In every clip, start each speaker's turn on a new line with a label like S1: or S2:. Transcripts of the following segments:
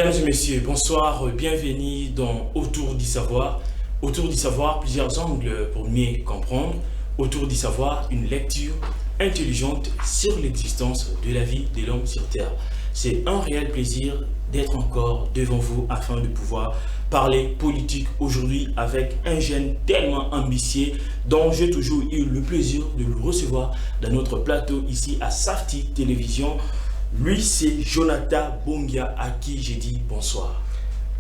S1: Mesdames et messieurs, bonsoir, bienvenue dans Autour du savoir. Autour du savoir, plusieurs angles pour mieux comprendre. Autour du savoir, une lecture intelligente sur l'existence de la vie de l'homme sur Terre. C'est un réel plaisir d'être encore devant vous afin de pouvoir parler politique aujourd'hui avec un jeune tellement ambitieux dont j'ai toujours eu le plaisir de le recevoir dans notre plateau ici à Safety Télévision. Lui, c'est Jonathan Bongia à qui j'ai dit bonsoir.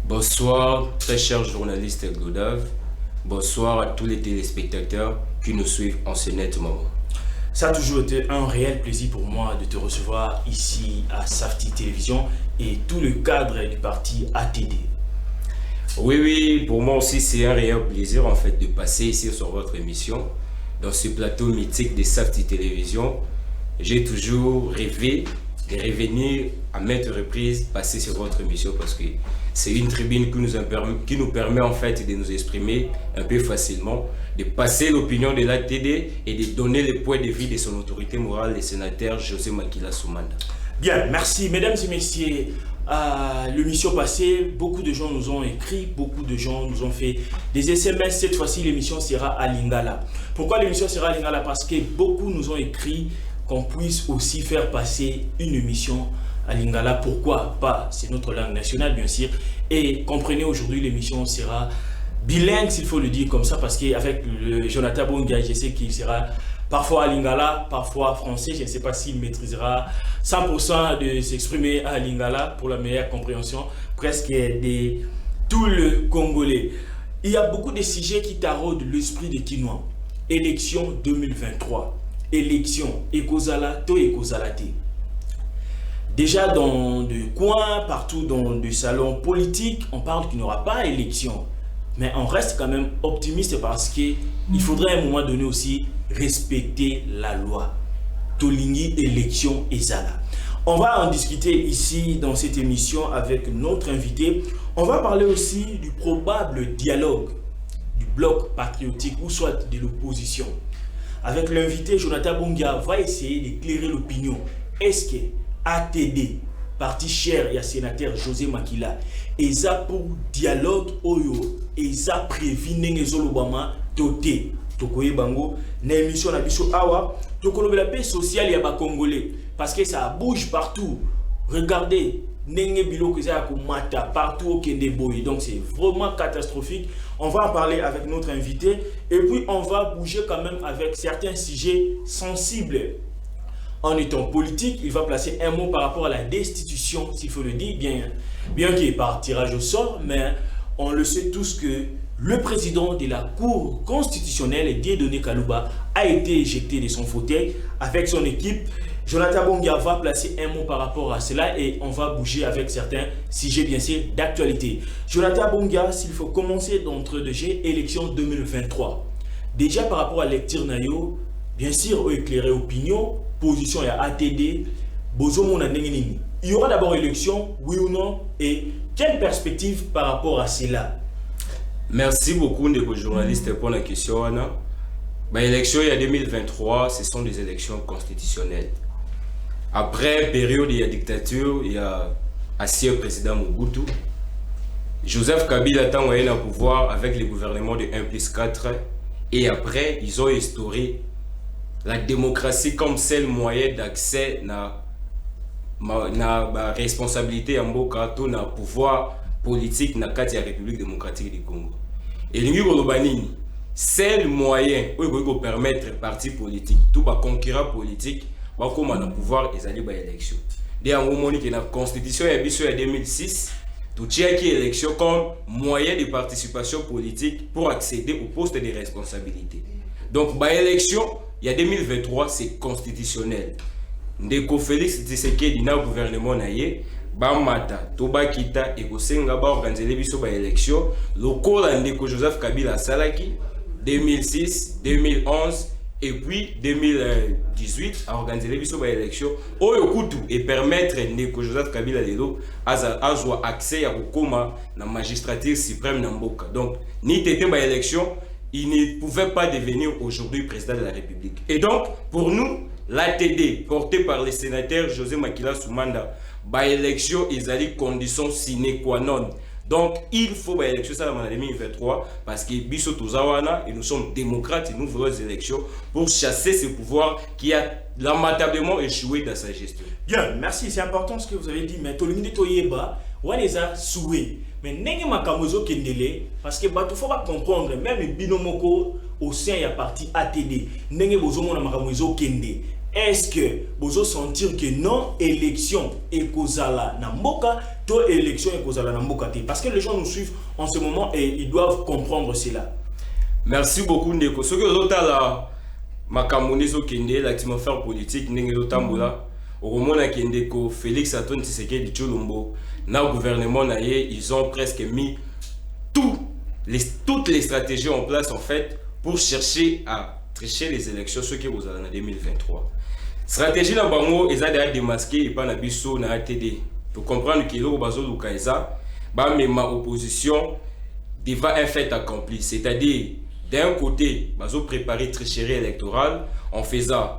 S2: Bonsoir, très cher journaliste Godave. Bonsoir à tous les téléspectateurs qui nous suivent en ce net moment.
S1: Ça a toujours été un réel plaisir pour moi de te recevoir ici à Safety Télévision et tout le cadre du parti ATD.
S2: Oui, pour moi aussi c'est un réel plaisir en fait de passer ici sur votre émission, dans ce plateau mythique de Safety Télévision. J'ai toujours rêvé de revenir à maintes reprises passer sur votre émission parce que c'est une tribune qui nous permet en fait de nous exprimer un peu facilement, de passer l'opinion de l'ATD et de donner le point de vue de son autorité morale, le sénateur José Makila Soumanda.
S1: Bien, merci mesdames et messieurs. À l'émission passée, beaucoup de gens nous ont écrit, beaucoup de gens nous ont fait des SMS. Cette fois-ci, l'émission sera à Lingala. Pourquoi l'émission sera à Lingala? Parce que beaucoup nous ont écrit qu'on puisse aussi faire passer une émission à Lingala. Pourquoi pas? C'est notre langue nationale, bien sûr. Et comprenez, aujourd'hui, l'émission sera bilingue, s'il faut le dire comme ça, parce qu'avec le Jonathan Bonga, je sais qu'il sera parfois à Lingala, parfois français. Je ne sais pas s'il maîtrisera 100% de s'exprimer à Lingala pour la meilleure compréhension, presque de tout le Congolais. Il y a beaucoup de sujets qui taraudent l'esprit des Kinois. Élection 2023. Élection, Ekozala, to Ekozalate. Déjà dans des coins, partout dans des salons politiques, on parle qu'il n'y aura pas élection. Mais on reste quand même optimiste parce qu'il faudrait à un moment donné aussi respecter la loi. Tolingi élection Ezala. On va en discuter ici dans cette émission avec notre invité. On va parler aussi du probable dialogue du bloc patriotique ou soit de l'opposition. Avec l'invité, Jonathan Bonga va essayer d'éclairer l'opinion. Est-ce que ATD, parti cher et à sénateur José Makila, eza pour dialogue oyo, eza prévu n'engezolo Obama, toté, tokoye bango, na émission na biso awa, tokolobela paix sociale ya ba Congolais, parce que ça bouge partout. Regardez, nenge biloko eza komata partout au Kendeboy, donc c'est vraiment catastrophique. On va en parler avec notre invité et puis on va bouger quand même avec certains sujets sensibles. En étant politique, il va placer un mot par rapport à la destitution, s'il faut le dire, bien qu'il est par tirage au sort, mais on le sait tous que le président de la Cour constitutionnelle, Dieudonné Kalouba, a été éjecté de son fauteuil avec son équipe. Jonathan Bonga va placer un mot par rapport à cela et on va bouger avec certains sujets bien sûr d'actualité. Jonathan Bonga, s'il faut commencer d'entre deux jeux, élection 2023. Déjà par rapport à la lecture nayo, bien sûr, éclairer opinion, position et ATD, il y aura d'abord élection, oui ou non, et quelle perspective par rapport à cela?
S2: Merci beaucoup les journalistes pour la question. L'élection il y a 2023, ce sont des élections constitutionnelles. Après période de dictature, il y a ancien président Mobutu. Joseph Kabila a eu le pouvoir avec le gouvernement de 1+4. Et après, ils ont instauré la démocratie comme seul moyen d'accès à la responsabilité en Mboka, na pouvoir politique dans la République démocratique du Congo. Et le seul moyen pour permettre parti politique, tout les concurrents politiques, comme on a pouvoir et aller à l'élection. Dès un moment que la constitution est en 2006, tout qui élection comme moyen de participation politique pour accéder au poste de responsabilité. Donc, l'élection, il y a 2023, c'est constitutionnel. Ndeko Félix Tshisekedi na gouvernement naie, Bamata, Tobakita et Kosenga ba organiser biso ba élection, lokola Ndeko Joseph Kabila Salaki 2006, 2011 et puis 2018 a organisé biso ba élection oyo kutu et permettre Ndeko Joseph Kabila lelo azwa accès à kokoma na magistrature suprême na mboka. Donc ni tété ba élection, il ne pouvait pas devenir aujourd'hui président de la République. Et donc pour nous l'ATD, porté par le sénateur José Makila Soumanda, bah élection ils allaient condition sine qua non. Donc il faut bah élection ça en 2023 parce que biso tozawana et nous sommes démocrates et nous voulons les élections pour chasser ce pouvoir qui a lamentablement échoué dans sa gestion.
S1: Bien, merci, c'est important ce que vous avez dit, mais tout le monde toyeba waneza souhait. Mais nenge makamozo kendele parce que bah faut pas comprendre même binomoko au sein ya parti ATD nenge bozo mona makamozo kende. Est-ce que vous sentir que non élection et kozala na mboka to élection et kozala na mboka te parce que les gens nous suivent en ce moment et ils doivent comprendre cela.
S2: Merci beaucoup Ndeko. Ce que l'autre makamonezo kende l'atmosphère politique nenge lotambola au moment na kende ko Félix Antoine Tshisekedi Tshilombo na gouvernement na ye ils ont presque mis toutes les stratégies en place en fait pour chercher à tricher les élections ce qui vous en 2023. Stratégie na bango eza déjà démasqué et pas na biso na ATD. Pour comprendre que le bazo lukaisa ba même opposition devant un fait accompli, c'est-à-dire d'un côté bazo préparer tricherie électorale en faisant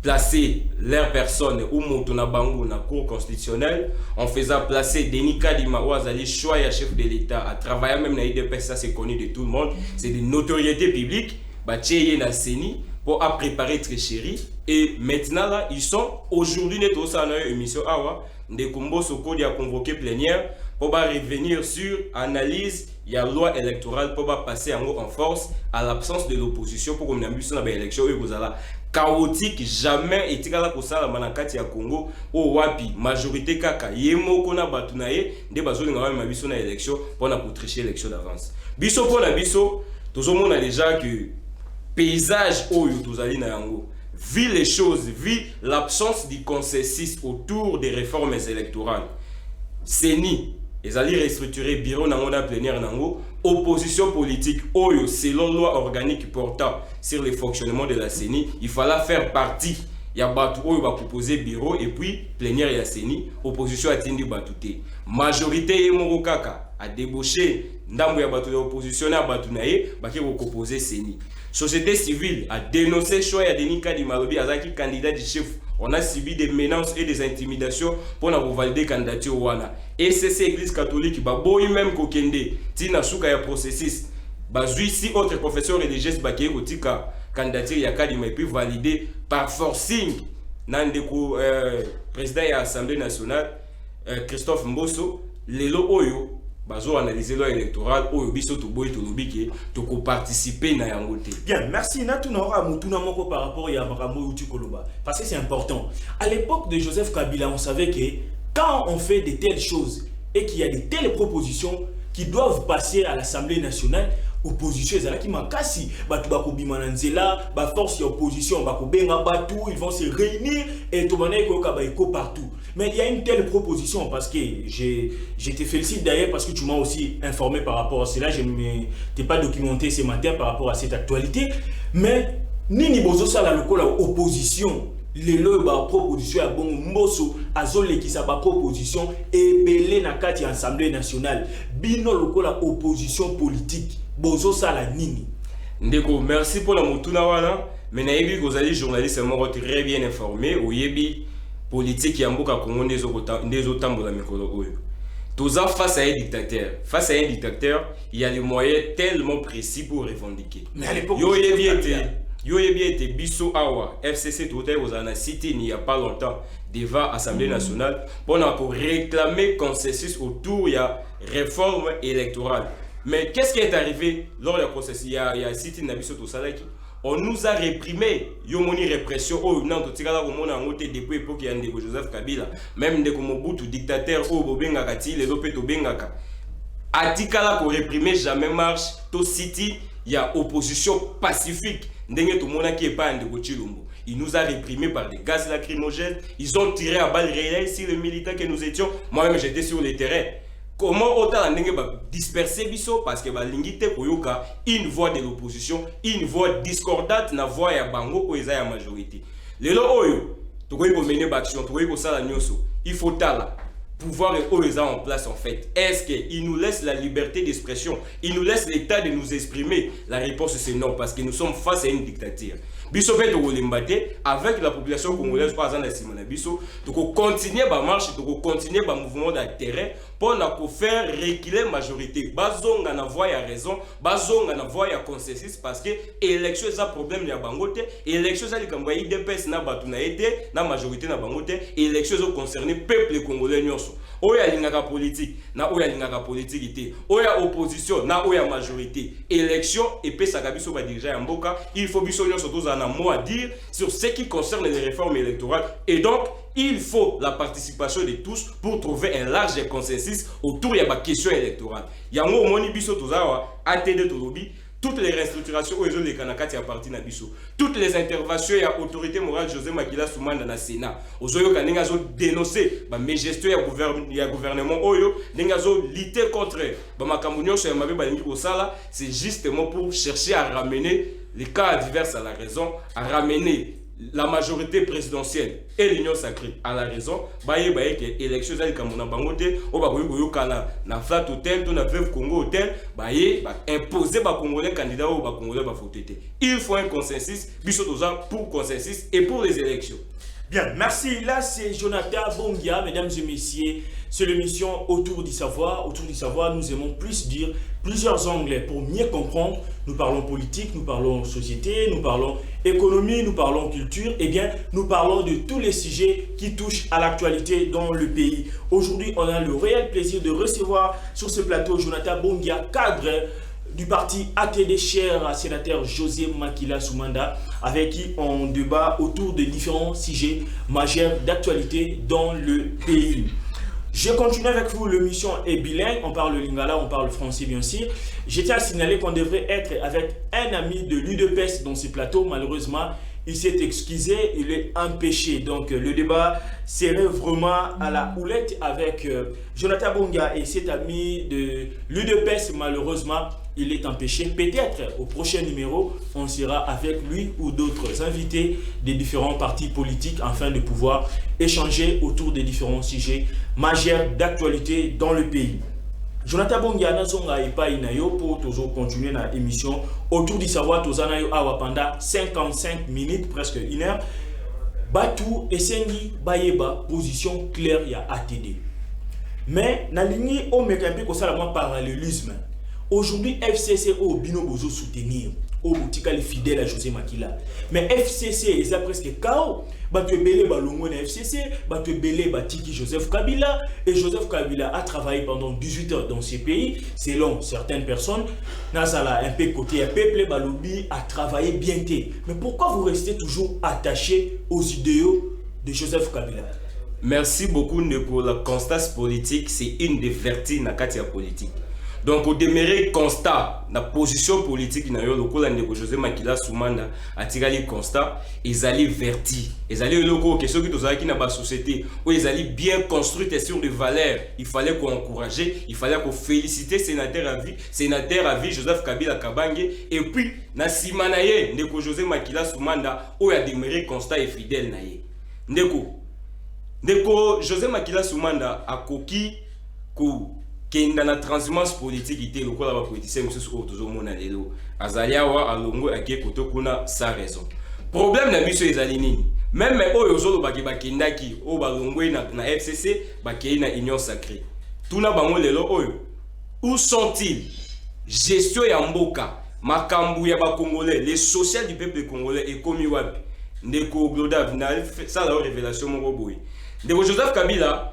S2: placer leurs personnes ou Montona Bango na cour constitutionnelle, en faisant placer Denis Kadima Ouazali choix à chef de l'État, à travailler même dans l'IDPS, ça c'est connu de tout le monde, c'est de notoriété publique, bah tcheye na CENI pour à préparer tricherie et maintenant là ils sont aujourd'hui net au sein de émission awa de Kombo Soko a convoqué plénière pour revenir sur analyse il y a loi électorale pour passer en force à l'absence de l'opposition pour qu'on ait vu sur l'élection et vous allez chaotique jamais été là pour ça la manakati ya Congo au wapi majorité kaka yemo kona batunaye de bazoli ngaba mabiso na élection pour na pour tricher l'élection d'avance biso pour la biso tout le monde a déjà que paysage oyo tozali na yango vu les choses vu l'absence du consensus autour des réformes électorales CENI ils allaient restructurer bureau nango na plénière nango opposition politique oyo selon loi organique portant sur le fonctionnement de la CENI il fallait faire partie ya batu oyo ba proposer bureau et puis plénière ya CENI opposition atindi batuté majorité yemoko kaka a débauché ndambo ya batu ya opposition na batu naye ba ki ko proposer CENI. Société civile a dénoncé le choix de Denis Kadima Lobi Azaki candidat du chef. On a subi des menaces et des intimidations pour nous valider candidature wana. Et c'est l'église catholique ba boy même ko kende tina suka ya processus. Ba si autre professeur religieux ba ki kotika candidature ya Kadima et puis validé par forcing nandeko président de l'Assemblée nationale Christophe Mbosso lelo oyo bazo analyser loi électorale oyo biso to boy to lobiki to ko participer na yango te.
S1: Bien, merci Natou Nora Mutuna Moko par rapport à Makambo Uti Koloba parce que c'est important. À l'époque de Joseph Kabila, on savait que quand on fait de telles choses et qu'il y a de telles propositions qui doivent passer à l'Assemblée nationale, opposition ezala ki makasi batu bakobima na nzela ba force ya opposition bakobenga batu ils vont se réunir et to bana ko ka ba eko partout. Mais il y a une telle proposition parce que je te félicite d'ailleurs parce que tu m'as aussi informé par rapport à cela. Je ne t'ai pas documenté ce matin par rapport à cette actualité. Mais nini bozo sala lokola opposition lelo ba proposition ya bon mboso azole ki sa ba proposition ebele na kati ya Assemblée nationale bino lokola opposition politique bozo sala nini.
S2: Ndeko merci pour la mutuna wana mais na yebi kozali journaliste moko très bien informé oyebi politique ya mboka Congo ndezo tambola mikolo oyo. Toza face à un dictateur. Face à un dictateur, il y a les moyens tellement précis pour revendiquer.
S1: Mais à l'époque,
S2: yo yebi été biso awa FCC total aux ana cité il y a pas longtemps devant Assemblée nationale pour réclamer consensus autour il y a réforme électorale. Mais qu'est-ce qui est arrivé lors du processus il y a cité na biso to salaki on nous a réprimé yomoni répression oh non to tikala ko mona ngote depuis époque ya ndeko Joseph Kabila même ndeko Mobutu dictateur oh bobenga kati les lope to bengaka atikala ko réprimer jamais marche to city il y a opposition pacifique ndenge to mona qui est pas ndeko Tshilombo il nous a réprimé par des gaz lacrymogènes ils ont tiré à balles réelles sur les militants que nous étions moi-même j'étais sur le terrain. Comment autant ndenge ba disperser biso parce que ba lingite koyoka une voix de l'opposition, une voix discordante na voix ya bango ko eza ya majorité. Lelo oyo to koyi ko mener action, to koyi ko sala nyoso. Il faut tala pouvoir et oyo en place en fait. Est-ce que il nous laisse la liberté d'expression, il nous laisse l'état de nous exprimer? La réponse c'est non parce que nous sommes face à une dictature. biso pe tokolemba avec la population congolaise kwa zana simona biso toko continuer ba marche toko continuer ba mouvement d'intérêt pour na ko faire reculer majorité bazonga na voie ya raison bazonga na voie ya consensus parce que élection eza problème ya bangote élection eza likambo ya IDPS na batu na été na majorité na bangote élection zo concerner peuple congolais nyonso oya lingaka politique na oya lingaka politique ité oya opposition na oya majorité élection et pesa biso ba dirigeant ya mboka il faut biso nyonso toza na mot à dire sur ce qui concerne les réformes électorales et donc il faut la participation de tous pour trouver un large consensus autour de la question électorale. Yango moni biso tozawa ATD tolobi toutes les restructurations aux les kanakati à parti na biso toutes les interventions ya autorité morale José Makila Soumanda na Sénat ozoyo kaninga zo dénoncer ba gestion ya gouvernement oyo ninga zo lutter contre ba makambo nyonso ya mabe balingi kosala c'est justement pour chercher à ramener les cas divers à la raison à ramener la majorité présidentielle et l'union sacrée à la raison baye que élection za likamona bangote o ba boyo kana na flat hotel to na veuve Congo hotel baye ba imposer ba congolais candidats ou ba congolais ba voter il faut un consensus biso toza pour consensus et pour les élections.
S1: Bien, merci. Là, c'est Jonathan Bongia, mesdames et messieurs. C'est l'émission Autour du savoir. Autour du savoir, nous aimons plus dire plusieurs angles pour mieux comprendre. Nous parlons politique, nous parlons société, nous parlons économie, nous parlons culture. Eh bien, nous parlons de tous les sujets qui touchent à l'actualité dans le pays. Aujourd'hui, on a le réel plaisir de recevoir sur ce plateau Jonathan Bongia, cadre du parti ATD, cher sénateur José Makila Soumanda, avec qui on débat autour de différents sujets majeurs d'actualité dans le pays. Je continue avec vous, l'émission est bilingue, on parle lingala, on parle français bien sûr. Je tiens à signaler qu'on devrait être avec un ami de l'UDPS dans ce plateau, malheureusement, il s'est excusé, il est empêché. Donc le débat serait vraiment à la houlette avec Jonathan Bonga et cet ami de l'UDPS, malheureusement, il est empêché. Peut-être au prochain numéro, on sera avec lui ou d'autres invités des différents partis politiques afin de pouvoir échanger autour des différents sujets majeurs d'actualité dans le pays. Jonathan Bongia nazonga epai na yo pour toujours continuer na émission autour du savoir tozana yo awa pendant 55 minutes presque 1 heure. Batu esengi bayeba position claire ya ATD. Mais na ligne o mekampe ko sala moi parallélisme. Aujourd'hui, FCC au bino bozo soutenir au boutika les fidèles à José Makila. Mais FCC ils a presque KO. Batu belé balongo na FCC, batu belé batiki Joseph Kabila et Joseph Kabila a travaillé pendant 18 heures dans ces pays selon certaines personnes. Nazala un peu côté peuple balobi a travaillé bien té. Mais pourquoi vous restez toujours attaché aux idéaux de Joseph Kabila?
S2: Merci beaucoup pour la constance politique, c'est une des vertus na katia politique. Donc au demeuré constat la position politique na yo lokola ndeko José Makila Soumanda atikali constat ezali verti ezali loko question qui tozalaki na ba société où ezali bien construite sur des valeurs il fallait qu'on encourager il fallait qu'on féliciter sénateur à vie Joseph Kabila Kabange et puis na simana ye ndeko José Makila Soumanda où a demeuré constat et fidèle na ye ndeko José Makila Soumanda akoki ko kenda na transhumance politique ité lokola ba politicien monsieur ko tozomona lelo azaliawa alongo ake koto kuna sa raison problème na biso ezali nini même oyo zolo bakendaki o balongwe na FCC bakei na union sacrée tuna bango lelo oyo où sont-ils gestion ya mboka makambu ya ba congolais les social du peuple congolais et komi wapi ndeko Glodav na ça la révélation moko boy ndeko Joseph Kabila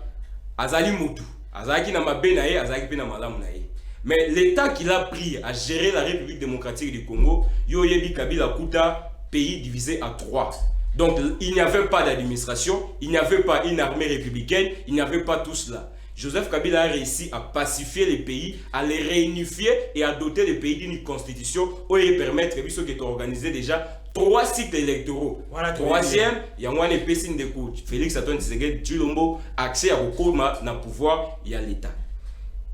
S2: azali mutu azaki na mabe na ye azaki pe na malamu na ye mais l'état qu'il a pris à gérer la République démocratique du Congo yo yebi Kabila kuta pays divisé à 3 donc il n'y avait pas d'administration il n'y avait pas une armée républicaine il n'y avait pas tout cela. Joseph Kabila a réussi à pacifier les pays, à les réunifier et à doter les pays d'une constitution où il permettre de qu'ils organisé déjà 3 cycles électoraux. Voilà, troisième, il y a un épaissine de coach. Félix Antoine Tshisekedi Tshilombo, accès à Okoma dans le pouvoir, il y a l'État.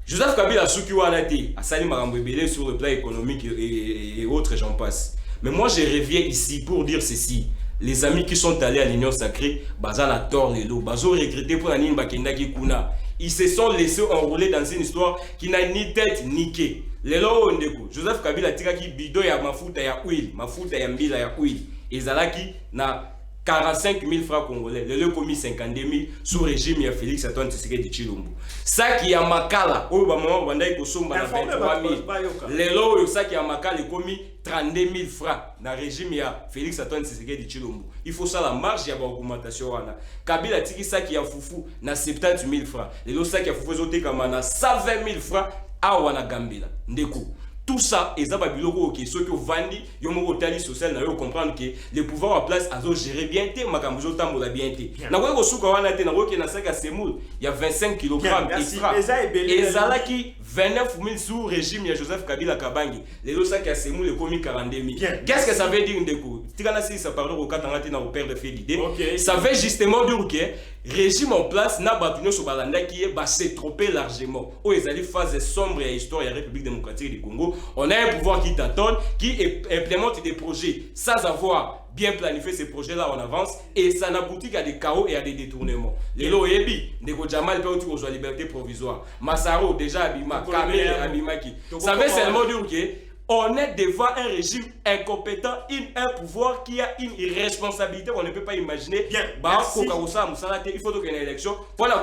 S2: Joseph Kabila a sali Marambébélé sur le plan économique et autres, j'en passe. Mais moi, je reviens ici pour dire ceci. Les amis qui sont allés à l'Union Sacrée, Bazan a tort les lots, Bazo regretté pour la Nine Bakendaki Kuna. Ils se sont laissés enrouler dans une histoire qui n'a ni tête ni quai. Les lots Joseph Kabila tika ki bido ya mafuta ya huile, mafuta ya mbila ya huile. ezalaki na 45 000 francs congolais, le commis 52 000 sous régime ya Félix Antoine Tshisekedi Tshilombo. Saki ya makala, oyo ba mama bandai kosomba na 23 000. Lelo oyo saki ya makala commis 32 000 francs na régime ya Félix Antoine Tshisekedi Tshilombo. Il faut ça la marge ya ba augmentation wana. Kabila tiki saki ya fufu na 70 000 francs. Lelo saki ya fufu zote kama na 120 000 francs awa na Gambela. Ndeko. Tout ça, et ça va biloko ok, ceux qui ont vendu, ils ont tali social, ils comprendre que le pouvoir en place a géré bien té, makambozo tambola bien té. Na quoi que souka wana té, na quoi que na sac à semoule, il y a 25 kg extra. Et ça là qui 29 000 sous régime, il y a Joseph Kabila Kabangi. Les autres sacs à semoule, les commis 42 000. Qu'est-ce que ça veut dire ndeko? Tigana si ça parle au katangati na au père de fait l'idée. Ça veut justement dire que régime en place n'a pas tenu sur balanda qui est s'est trompé largement. Oh, ils allaient phase sombre et histoire de la République démocratique du Congo. On a un pouvoir qui tâtonne, qui implémente des projets sans avoir bien planifié ces projets-là en avance et ça n'aboutit qu'à des chaos et à des détournements. Les loébi, Ndeko Jamal peut utiliser la liberté provisoire. Massaro déjà Abima, Kamel Abimaki. Ça veut seulement dire que on est devant un régime incompétent, un pouvoir qui a une irresponsabilité qu'on ne peut pas imaginer.
S1: Bien,
S2: merci. Il faut qu'il y ait une élection. Voilà,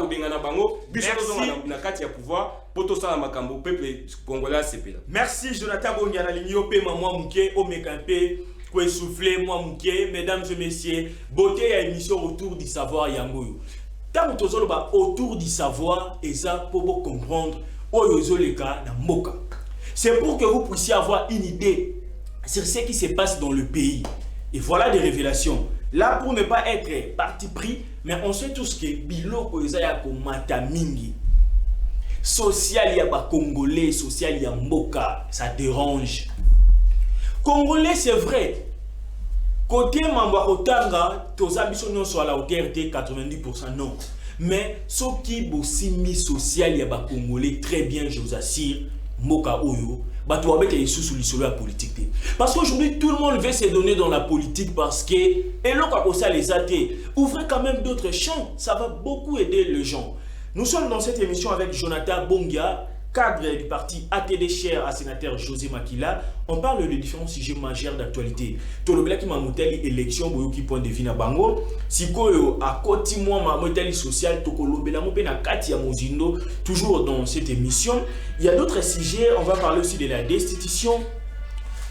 S2: pouvoir pour tout ça, le peuple congolais.
S1: Merci Jonathan Bongana, l'Ignope, Maman Mouké, Omekampe, Koué Soufflé, moi Mouké, mesdames et messieurs, beauté à émission autour du savoir Yangoyo. Tant que vous autour du savoir, et ça pour comprendre, Oyozo le cas na Moka. C'est pour que vous puissiez avoir une idée sur ce qui se passe dans le pays. Et voilà des révélations. Là, pour ne pas être parti pris, mais on sait tous que Biloko Ezaya Mata Mingi. Social, il y a pas Congolais, social, il y a Moka. Ça dérange. Congolais, c'est vrai. Côté Mambarotanga, tous habitants sont à la hauteur de 90%, non. Mais ce qui est aussi mis social, il y a pas Congolais, très bien, je vous assure. Moka Oyo, bato avec les sous la politique. Parce qu'aujourd'hui, tout le monde veut se donner dans la politique parce que, et l'on a ça les athées, ouvrez quand même d'autres champs, ça va beaucoup aider les gens. Nous sommes dans cette émission avec Jonathan Bonga, cadre du parti ATD cher à sénateur José Makila. On parle de différents sujets majeurs d'actualité. Tout le black mamuteli élection boyoki point de vue na bango. Sikoyo à côté moi mamuteli social tokolobela mo pe na kati ya mozindo toujours dans cette émission. Il y a d'autres sujets, on va parler aussi de la destitution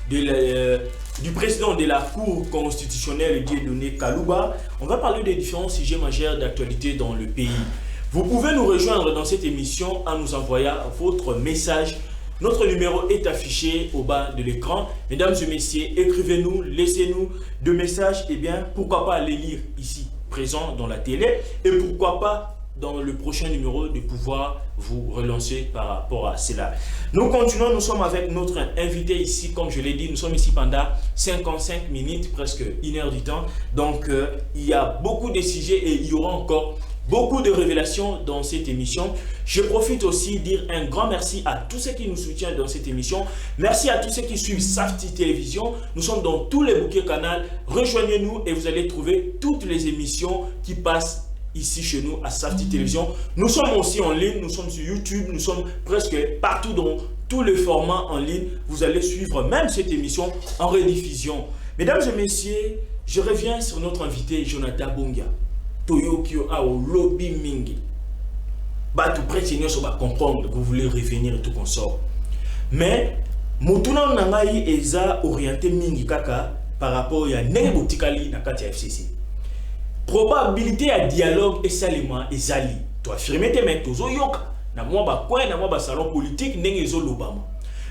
S1: du président de la Cour constitutionnelle Dieudonné Kalouba. On va parler des différents sujets majeurs d'actualité dans le pays. Vous pouvez nous rejoindre dans cette émission en nous envoyant votre message. Notre numéro est affiché au bas de l'écran. Mesdames et messieurs, écrivez-nous, laissez-nous des messages. Et bien, pourquoi pas les lire ici, présent dans la télé. Et pourquoi pas dans le prochain numéro de pouvoir vous relancer par rapport à cela. Nous continuons, nous sommes avec notre invité ici, comme je l'ai dit, nous sommes ici pendant 55 minutes, presque 1 heure du temps. Donc, il y a beaucoup de sujets et il y aura encore beaucoup de révélations dans cette émission. Je profite aussi de dire un grand merci à tous ceux qui nous soutiennent dans cette émission. Merci à tous ceux qui suivent Safety Télévision. Nous sommes dans tous les bouquets canaux. Rejoignez-nous et vous allez trouver toutes les émissions qui passent ici chez nous à Safety Télévision. Nous sommes aussi en ligne, nous sommes sur YouTube, nous sommes presque partout dans tous les formats en ligne. Vous allez suivre même cette émission en rediffusion. Mesdames et messieurs, je reviens sur notre invité Jonathan Bonga. Toyokio a au lobby mingi. Bah tout près de va comprendre que vous voulez revenir et tout consort. Mais mutuna nangai eza orienté mingi kaka par rapport à nenge botikali na kati ya FCC. Probabilité à dialogue et salima ezali. Tu affirmer tes mains tozo yoka na moi ba coin na moi ba salon politique nenge zo lobama.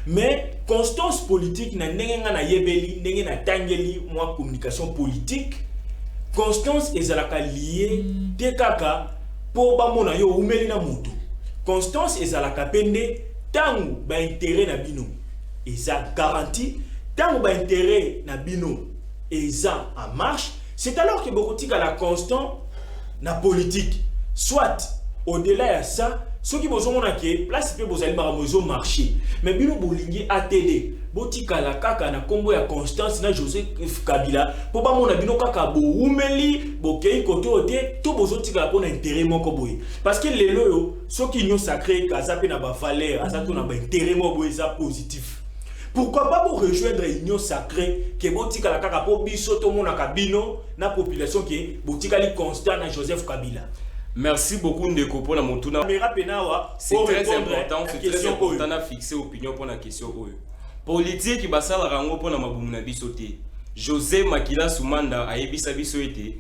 S1: Mais constance politique na nenge nga na yebeli nenge na tangeli moi communication politique. Constance ezalaka lié te kaka po ba mona yo umeli na mutu. Constance ezalaka pende tangu ba intérêt na bino. Eza garantie tangu ba intérêt na bino eza en marche. C'est alors que beaucoup de la constant na politique. Soit au-delà de ça, ceux qui besoin que place peut vous aller au marché. Mais bino bolingi ATD, botika la kaka na kombo ya Constance na José Kabila, pour ba mona bino kaka bo umeli, bo kei koto ote, to bozo tika la pona intérêt moko boy. Parce que les loyo, ceux qui nous sacré kaza pe na ba valeur, aza to na ba intérêt moko boy ça positif. Pourquoi pas pour rejoindre l'Union sacrée que botika la kaka po biso to mona kabino na population qui botika li constant na Joseph Kabila.
S2: Merci beaucoup Ndeko pour la motuna. C'est très important à fixer opinion pour la question. Politique qui basa la rango pour la mabumuna bisote. José Makila Soumanda a ebisa biso ete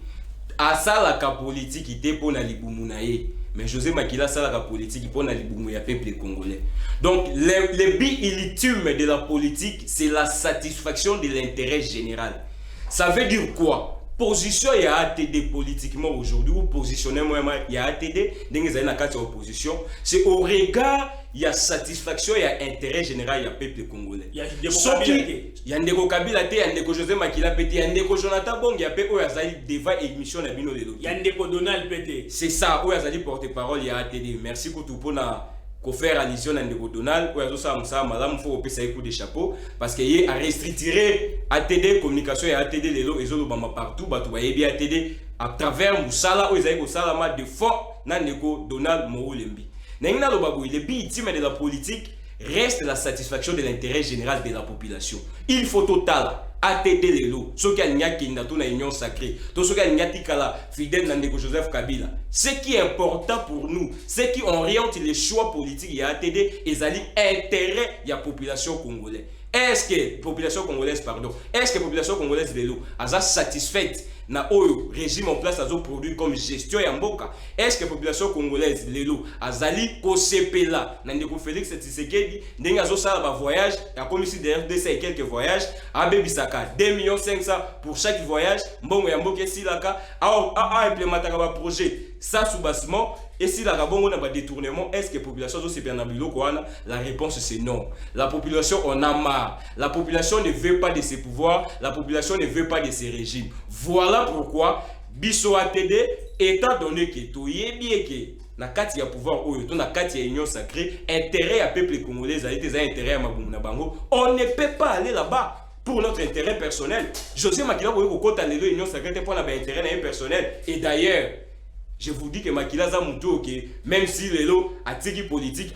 S2: asala ka politique ite pour na libumuna ye. Mais José Makila sala ka politique pour na libumu ya peuple congolais. Donc le but ultime de la politique, c'est la satisfaction de l'intérêt général. Ça veut dire quoi? Position ya ATD politiquement aujourd'hui ou positionnement ya ATD dengue za na kati ya opposition, c'est au regard ya satisfaction ya intérêt général ya peuple congolais. Ya Ndeko Kabila te, ya Ndeko José Makila pete, ya Ndeko Jonathan Bongi ya pe o ya zali devant émission na bino lelo.
S1: Ya Ndeko Donald pete.
S2: C'est ça, o ya zali porte-parole ya ATD. Merci kutu pona ko faire allusion à Ndeko Donald ou à ça madame faut opérer un coup de chapeau parce que y a restricté ATD communication et ATD les lots et zo bama partout batu ba yebi ATD à travers musala ou ezali ko sala ma de fort na Ndeko Donald Morulembi nengina lo babu le but ultime de la politique reste la satisfaction de l'intérêt général de la population. Il faut total ATD lelo soki anya kinda to na union sacrée to soki anya tikala fidèle na Ndeko Joseph Kabila. Ce qui est important pour nous, c'est qui oriente les choix politiques et ATD ezali intérêt ya population congolaise. Est-ce que la population congolaise lelo aza satisfaite na oyo régime en place azo produit comme gestion ya mboka? Est-ce que la population congolaise lelo azali ko sepela na Ndeko Félix Tshisekedi ndenge azo sala ba voyage ya comme ici derrière et quelques voyages abebisaka 2,5 millions pour chaque voyage mbongo ya mboka silaka a implémenter ba projet ça sous bassement et si la rabongo n'a pas détournement, est-ce que la population se perd dans le? La réponse c'est non. La population en a marre. La population ne veut pas de ses pouvoirs. La population ne veut pas de ses régimes. Voilà pourquoi biso ATD étant donné que tout est bien que na kati ya pouvoir oyo to na kati ya union sacrée intérêt à peuple congolais a été intérêt à mabumuna bango, on ne peut pas aller là-bas pour notre intérêt personnel. José Makila boye ko kota lelo union sacrée pour na intérêt personnel et d'ailleurs je vous dis que Makila Zamuto, même si Lelo a tiré politique,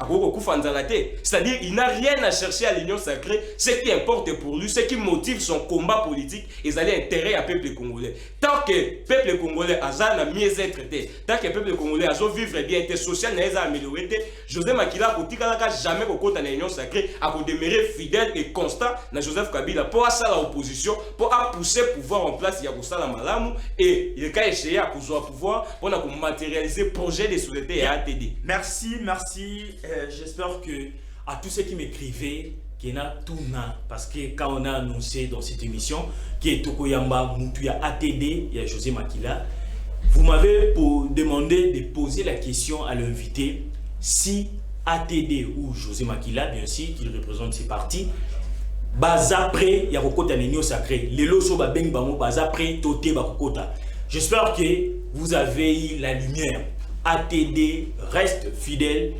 S2: c'est-à-dire il n'a rien à chercher à l'union sacrée. Ce qui importe pour lui, ce qui motive son combat politique, ils allaient intérêt à peuple congolais. Tant que le peuple congolais a mieux être, tant que le peuple congolais a vivre bien, social n'a amélioré, José Makila n'a jamais côté de l'union sacrée, a demeurer fidèle et constant dans Joseph Kabila pour ça l'opposition, pour pousser le pouvoir en place, il y a ça la malamu et il a essayé à pouvoir pour matérialiser projet de souveraineté et ATD.
S1: Merci. J'espère que à tous ceux qui m'écrivaient, qu'il y a tout na, parce que quand on a annoncé dans cette émission qui est Tokoyamba, Moutuya ATD, il y a José Makila, vous m'avez demandé de poser la question à l'invité si ATD ou José Makila, bien sûr, qu'il représente ses partis, après il y a Kokota l'union sacrée, les loso ba beng bango après toté ba Kokota. J'espère que vous avez eu la lumière. ATD reste fidèle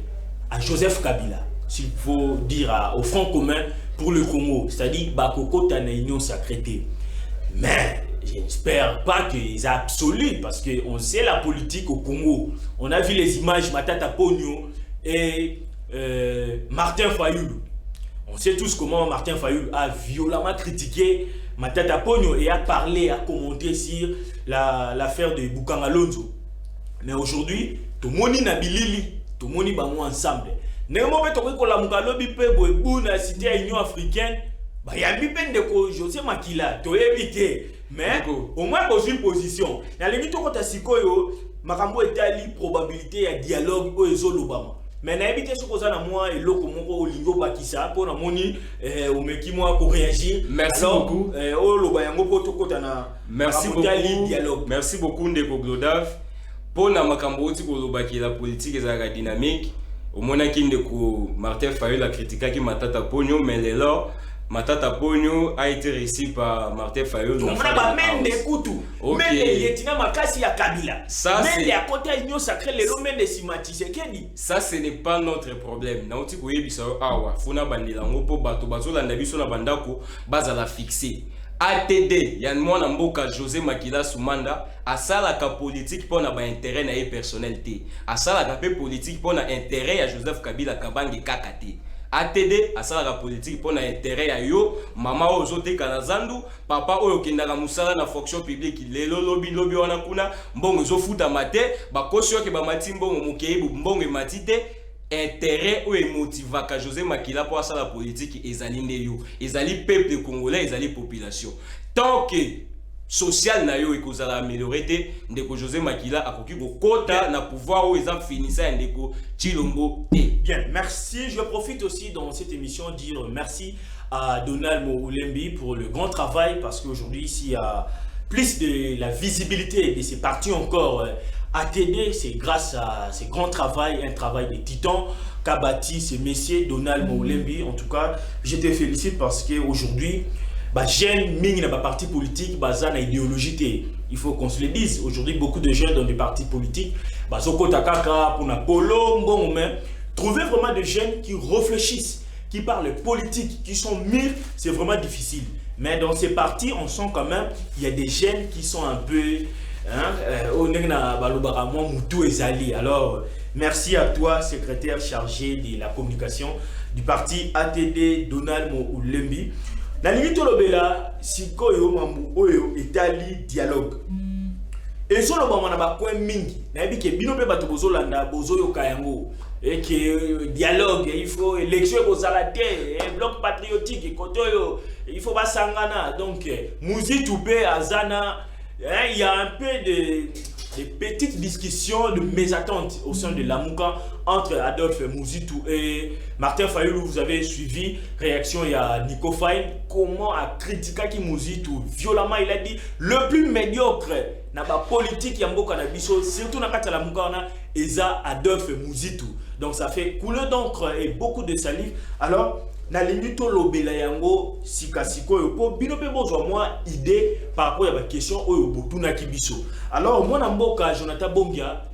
S1: à Joseph Kabila. S'il faut dire au Front commun pour le Congo, c'est-à-dire Bakoko Tana Union Sacrée. Mais j'espère pas qu'ils soient absolus parce qu'on sait la politique au Congo. On a vu les images Matata Pogno et Martin Fayoulou. On sait tous comment Martin Fayoulou a violemment critiqué Matata Pogno et a parlé, a commenté sur l'affaire de Bukanga Lonzo. Mais aujourd'hui, tout le monde n'a bilili, tout le monde est ensemble. Néanmoins, quand on a mukalobi pe boebu na cité à l'Union africaine, bah y a bipen de José Makila, to éviter. Mais au moins pour une position. La limite quand ta sikoyo, makambo etali probabilité ya dialogue au ezolobama. Mais na éviter ce qu'on a moi et loko moko olingo bakisa pour na moni o meki moi ko réagir.
S2: Merci beaucoup.
S1: O loba yango poto kota na
S2: merci beaucoup dialogue. Merci beaucoup Ndeko Glodav. Pour na makambo oti ko loba ki la politique ezaka dynamique. Au mona ki Ndeko Martin Fayoulou a critiqué Matata Pogno mais là Matata Pogno a été reçu par Martin Fayoulou.
S1: On a même des couteaux. Même les lieutenants Makasi ya Kabila. Ça même les à côté à l'union sacrée les Romains de Simati Kedi.
S2: Ça ce n'est pas notre problème. Na oti ko yebisa awa funa bandela ngopo bato bazolanda biso na bandako bazala fixé. ATD yann mwana mboka José Makila Soumanda asalaka politique pour na ba intérêt na personnalité. Asalaka pe politique pour na intérêt ya Joseph Kabila Kabange kakate. ATD asala la politique pour na intérêt ya yo mama ozote kanazandu papa oyo kendaka musala na fonction publique lelo lobi wana kuna mbongo zofuta mate bakosi yoke bamati mbongo mokei mbongo matite intérêt ou motivaka José Makila pour asala la politique ezali nde yo ezali peuple congolais ezali population tant que social na yo ekozala améliorer te ndeko José Makila akoki kokota na pouvoir ou exemple finissa ndeko Chilombo te.
S1: Bien, merci. Je profite aussi dans cette émission de dire merci à Donald Moulembi pour le grand travail parce qu'aujourd'hui ici il y a plus de la visibilité de ces partis encore ATD, c'est grâce à ce grand travail, un travail de titan qu'a bâti ce messieurs Donald Moulembi. En tout cas, je te félicite parce qu'aujourd'hui jeunes ming na parti politique na idéologie. Il faut qu'on se le dise. Aujourd'hui, beaucoup de jeunes dans des partis politiques zokota kaka pour na polo mbongo mais trouver vraiment des jeunes qui réfléchissent, qui parlent politique, qui sont mûrs, c'est vraiment difficile. Mais dans ces partis, on sent quand même il y a des jeunes qui sont un peu alors merci à toi, secrétaire chargé de la communication du parti ATD Donald Moulembi. Na limite lobela sikoyo mambu oyo etali dialogue. Et so loba mana ba coin mingi. Na yebi ke bino pe bato bozolanda bozoyo kayango. Et que dialogue, il faut élection kozala te, bloc patriotique kotoyo, il faut ba sangana. Donc muzi tupe azana, il y a un peu de petites discussions, de mésattentes au sein de l'Amouka entre Adolphe Mouzitou et Martin Fayoulou. Vous avez suivi, réaction, il y a Nico Faye, comment a critiqué qui Mouzitou violemment. Il a dit le plus médiocre na ba politique ya mboka na biso, surtout na kati ya l'Amouka on a Eza Adolphe Mouzitou. Donc ça fait couler d'encre et beaucoup de salive. Alors na limito lobela yango sikasiko yo po bino pe bozwa moi idée par rapport à la question oyo botuna kibiso. Alors moi na mboka Jonathan Bongia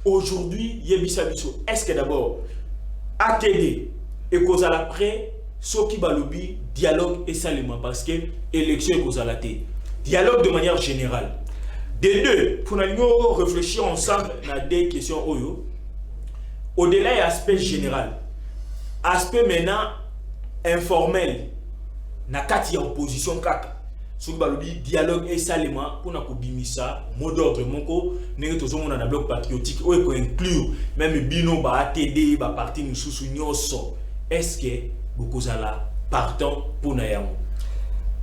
S1: aujourd'hui yebisa biso est-ce que d'abord ATD et kozala prêt soki balobi dialogue et salement parce que élection et kozala té dialogue de manière générale des deux pour nous réfléchir ensemble na des questions oyo au-delà de l'aspect général aspect maintenant informel na kati ya opposition kaka soki balobi dialogue et salement pour na kobimisa mot d'ordre moko ndenge tozomona na bloc patriotique oyo ko inclure même bino ba ATD ba parti mususu nyonso est-ce que bokozala partant pour na yango.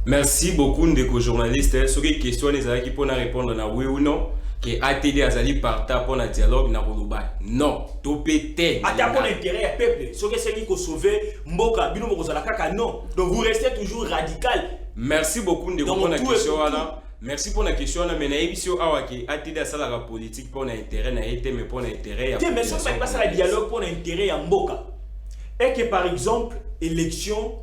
S2: Merci beaucoup ndeko journaliste soki question ezalaki pour na répondre na oui ou non que ATD azali partant pour na dialogue na koloba non to pété
S1: ata pour l'intérêt ya peuple soki c'est qui sauver mboka bino bokozala kaka non donc vous restez toujours radical.
S2: Merci beaucoup ndeko pour la question wana. Merci pour la question wana mais na ebisio awa ke ATD asala la politique pour na intérêt na été mais pour l'intérêt ya
S1: mais ça pas ça la dialogue pour l'intérêt ya mboka et que par exemple élection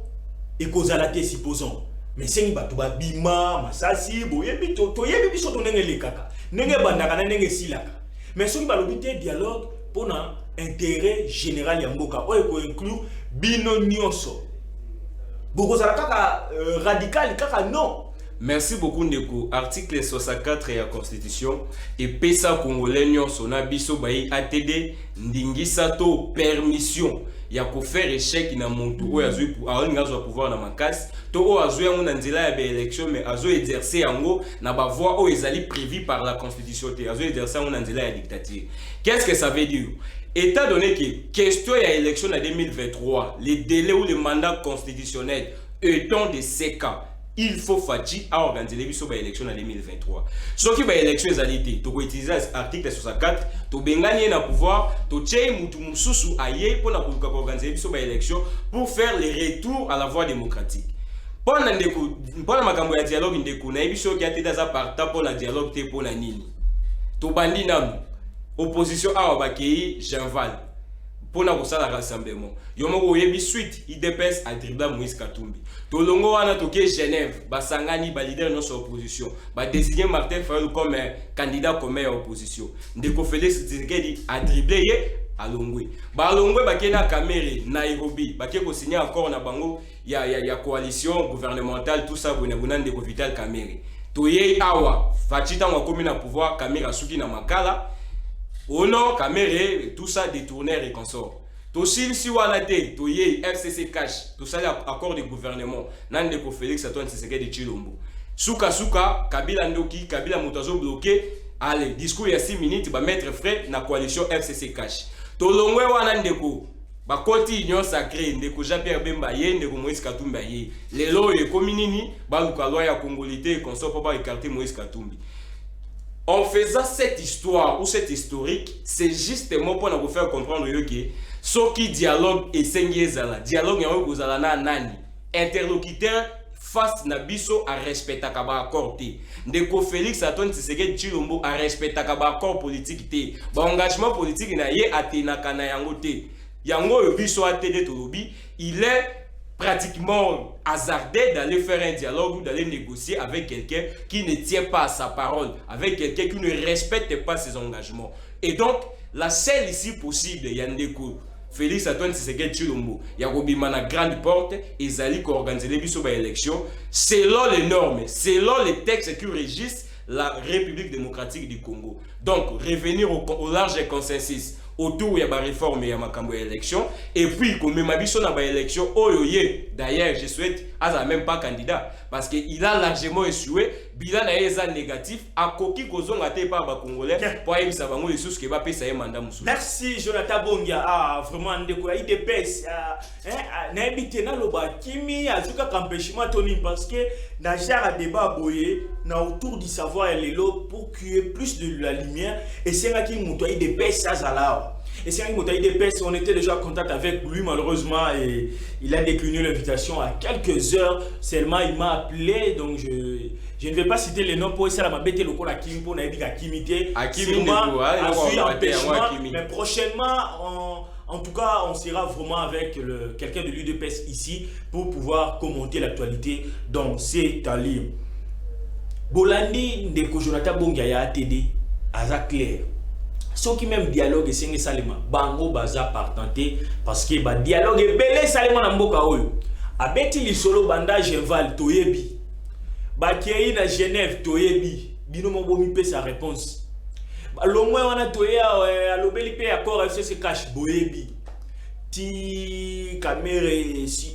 S1: et kozala te supposons mais c'est bato ba bima masasi boyebi to yebi biso to ndenge lekaka ndenge bandaka na ndenge silaka mais soki balobi te dialogue pour na intérêt général ya mboka oyo ko inclure bino nyonso bokozala kaka radical kaka non.
S2: Merci beaucoup ndeko. Article 64 ya constitution et pesa congolais nyonso na biso bayi ATD ndingisa to permission ya ko faire échec na montu oyo azui pour alingazo pouvoir na makasi to o azui yango na nzela ya ba élection mais azo exercer yango na ba voix o ezali prévu par la constitution te azo exercer yango na nzela ya dictature. Qu'est-ce que ça veut dire? Étant donné que question ya élection en 2023, les délais ou les mandats constitutionnels étant de ces cas, il faut Fati à organiser l'élection en 2023. Ce qui va élection ezalité, tu peux utiliser l'article 64, tu bengani na pouvoir, tu tchei mutu mususu aye pour organiser l'élection pour faire le retour à la voie démocratique. Pendant makambo ya dialogue ndeko na ebiso ki ateda za parta pour la dialogue te pour la nini. To bandi nam opposition awa bakei Jean-Val pour na kosala rassemblement. Yomoko yebi suite IDPS a dribla Moïse Katumbi. To longo wana toke Genève basangani ba leader non sur opposition. Ba désigner Martin Fayulu comme candidat comme opposition. Ndeko Félix Tshisekedi a driblé à Longwe. Ba Longwe bakena Kamere Nairobi. Bake ko signer encore na bango ya coalition gouvernementale tout ça bonabona ndeko Vital Kamere. To ye awa Fachita ngwa komi na pouvoir Kamere asuki na makala. Oh non, Kamere, tout ça détourné et consort. tosilisi wana te toye FCC cash tosali accord de gouvernement nandeko Félix Antoine Tshisekedi Tshilombo suka Kabila ndoki Kabila moto bloqué allez discours ya 6 minutes ba mettre frais na coalition FCC cash tolongwe wana ndeko bakoti union sacrée ndeko Jean-Pierre Bemba ye ndeko Moïse Katumbi ye lelo e kominini baluka loi ya congolité consort pour pas écarter Moïse Katumbi. En faisant cette histoire ou cette historique, c'est justement pour nous faire comprendre que ce qui dialogue et sengezala, dialogue et ozala na nani, interlocuteur face na biso à respecter kaba accord te. Ndeko Félix Antoine Tshisekedi Tshilombo à respecter kaba accord politique te. Ba engagement politique na ye atenaka na yango te. Yango yo biso atede tolobi, il est pratiquement hasardé d'aller faire un dialogue ou d'aller négocier avec quelqu'un qui ne tient pas à sa parole, avec quelqu'un qui ne respecte pas ses engagements. Et donc, la seule ici possible, Yandeko, Félix Antoine Tshisekedi Tshilombo, Yakobima na grande porte, et Zali qui organise les élections, selon les normes, selon les textes qui régissent la République démocratique du Congo. Donc, revenir au large consensus autour de la réforme et de l'élection, et puis, comme ma biso na élection, d'ailleurs, je souhaite, à même pas candidat, parce qu'il a largement échoué, bilan na négatif, à koki kozong até par ba Congolais, pour aimer ça bango les sous qui va payer ça mandat musu.
S1: Merci Jonathan Bongia, vraiment ndeko ya IDPS, na habité na loba kimi azuka empêchement toni parce que na jara débat boyé na autour du savoir et l'élo pour qu'il y ait plus de la lumière et c'est là qui monte IDPS azala. Et c'est un IDPS, on était déjà en contact avec lui malheureusement et il a décliné l'invitation à quelques heures seulement. Il m'a appelé donc je ne vais pas citer les noms pour essayer de m'embêter le coup à Kim pour n'aider qu'à Kimité. Mais prochainement, en tout cas, on sera vraiment avec quelqu'un de l'UDPS ici pour pouvoir commenter l'actualité dans ces temps libres. Bolandi Ndeko Jonathan Bongia ya ATD, Aza clair. Ceux qui même dialogue et c'est salima bango baza partenté parce que ba dialogue est belé salima na mboka oyo abeti li solo banda Genval toyebi ba kei na Genève toyebi bino mo bomi pe sa réponse ba lo moins wana toya alobeli pe accord FCC cash boyebi ti caméra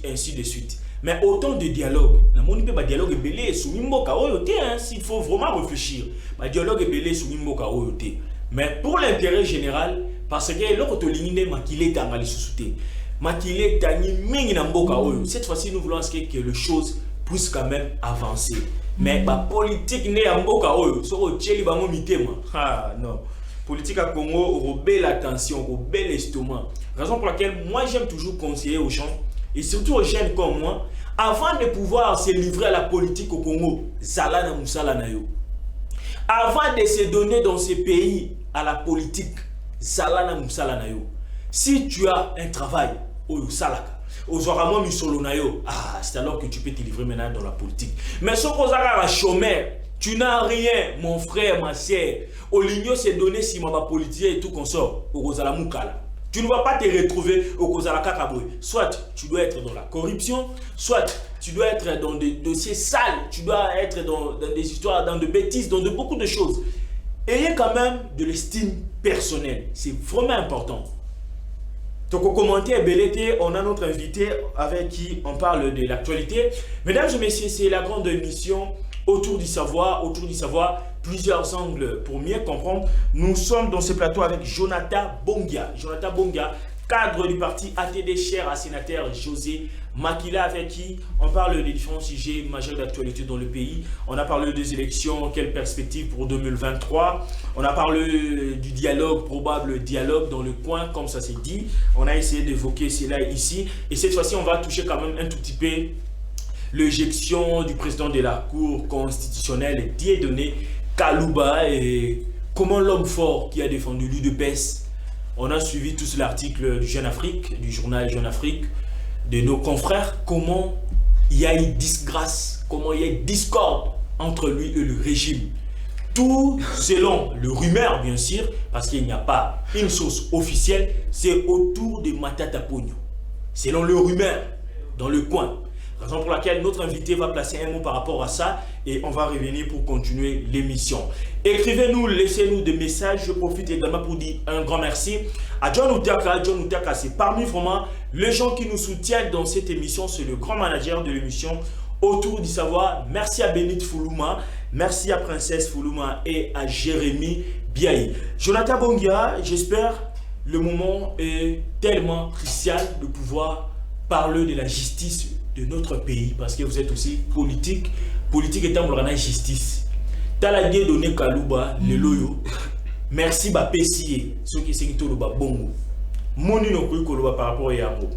S1: ainsi de suite. Mais autant de dialogue na moni pe ba dialogue belé sou mboka oyo te s'il faut vraiment réfléchir ba dialogue belé sou mboka oyo te. Mais pour l'intérêt général, parce que l'autre ligne makile tanga lisusuté, makile tangi mingi na mboka oyo. Cette fois-ci, nous voulons que les choses puissent quand même avancer. Mais la politique n'est en mboka oyo, so tcheli bango mitema. Ah non, politique à Congo, rebelle attention, rebelle estomac. Raison pour laquelle moi j'aime toujours conseiller aux gens et surtout aux jeunes comme moi, avant de pouvoir se livrer à la politique au Congo, zala na musala na yo. Avant de se donner dans ces pays à la politique, salana musala na yo. Si tu as un travail, oyo salaka, ozoramo misolo na yo, c'est alors que tu peux te livrer maintenant dans la politique. Mais si tu es chômeur, tu n'as rien, mon frère, ma sœur. Oligno se donner si ma politique et tout consort, ozala mukala. Tu ne vas pas te retrouver au Kozala Kakaboy. Soit tu dois être dans la corruption, soit tu dois être dans des dossiers sales, tu dois être dans des histoires, dans de bêtises, dans beaucoup de choses. Ayez quand même de l'estime personnelle. C'est vraiment important. Donc au commentaire Belleté, on a notre invité avec qui on parle de l'actualité. Mesdames et messieurs, c'est la grande émission autour du savoir, plusieurs angles pour mieux comprendre. Nous sommes dans ce plateau avec Jonathan Bongia. Jonathan Bongia, cadre du parti ATD, cher à sénateur José Makila, avec qui on parle des différents sujets majeurs d'actualité dans le pays. On a parlé des élections, quelle perspective pour 2023. On a parlé du dialogue, probable dialogue dans le coin, comme ça s'est dit. On a essayé d'évoquer cela ici. Et cette fois-ci, on va toucher quand même un tout petit peu l'éjection du président de la Cour constitutionnelle, Dieudonné Kalouba, et comment l'homme fort qui a défendu l'UDPS. On a suivi tous l'article du Jeune Afrique, du journal Jeune Afrique, de nos confrères, comment il y a eu disgrâce, comment il y a eu discorde entre lui et le régime. Tout selon le rumeur, bien sûr, parce qu'il n'y a pas une source officielle, c'est autour de Matata Pogno. Selon le rumeur, dans le coin. Raison pour laquelle notre invité va placer un mot par rapport à ça et on va revenir pour continuer l'émission. Écrivez-nous, laissez-nous des messages. Je profite également pour dire un grand merci à John Outaka. John Outaka, c'est parmi vraiment les gens qui nous soutiennent dans cette émission. C'est le grand manager de l'émission Autour du savoir. Merci à Bénite Foulouma, merci à Princesse Foulouma et à Jérémy Biaï. Jonathan Bongia, j'espère le moment est tellement crucial de pouvoir parler de la justice de notre pays parce que vous êtes aussi politique. Politique étant pour la justice. T'as donné Kalouba, le loyo. Merci ba Pessie, ceux qui sont tout le bongo. Moni no koloba par rapport à Yambo.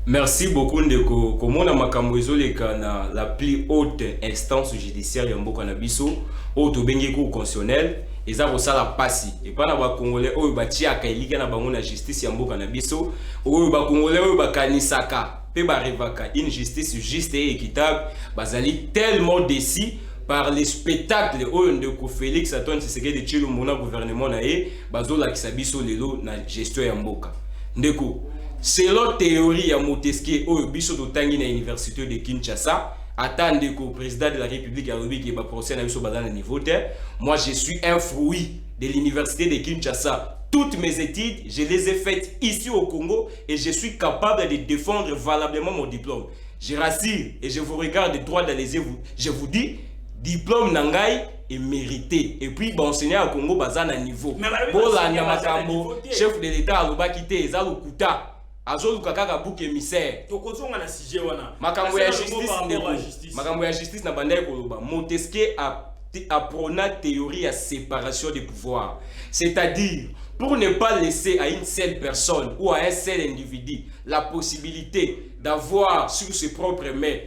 S2: Merci beaucoup Ndeko. Comme on a makambo ezoleka na la plus haute instance judiciaire ya mboka na biso, auto bengi ko constitutionnel, eza ko sala pasi. Et pas na ba congolais oyo ba tiaka elika na bango na justice ya mboka na biso, oyo ba congolais oyo ba kanisaka, pe ba revaka une justice juste et équitable, bazali tellement déçus par les spectacles oyo Ndeko Félix Antoine Tshisekedi de Tshilombo na gouvernement na ye, bazola kisabiso lelo na gestion ya mboka. Ndeko selon théorie ya Montesquieu oyo biso totangi na université de Kinshasa, attendez qu'au président de la République alobi ki ba procès na biso bazana niveau terre. Moi je suis un fruit de l'université de Kinshasa. Toutes mes études, je les ai faites ici au Congo et je suis capable de défendre valablement mon diplôme. Je rassure et je vous regarde droit dans les yeux, je vous dis, diplôme nangai est mérité. Et puis, bon, enseigner au Congo bazana niveau. Pour la Namakambo, chef de l'État aloba kité ezalo kuta. Azolu kaka bouc émissaire.
S1: Tokozonga na sujet wana.
S2: Makambo ya justice makambo ya justice na bandai koloba. Montesquieu a prôné théorie à séparation des pouvoirs. C'est-à-dire, pour ne pas laisser à une seule personne ou à un seul individu la possibilité d'avoir sur ses propres mains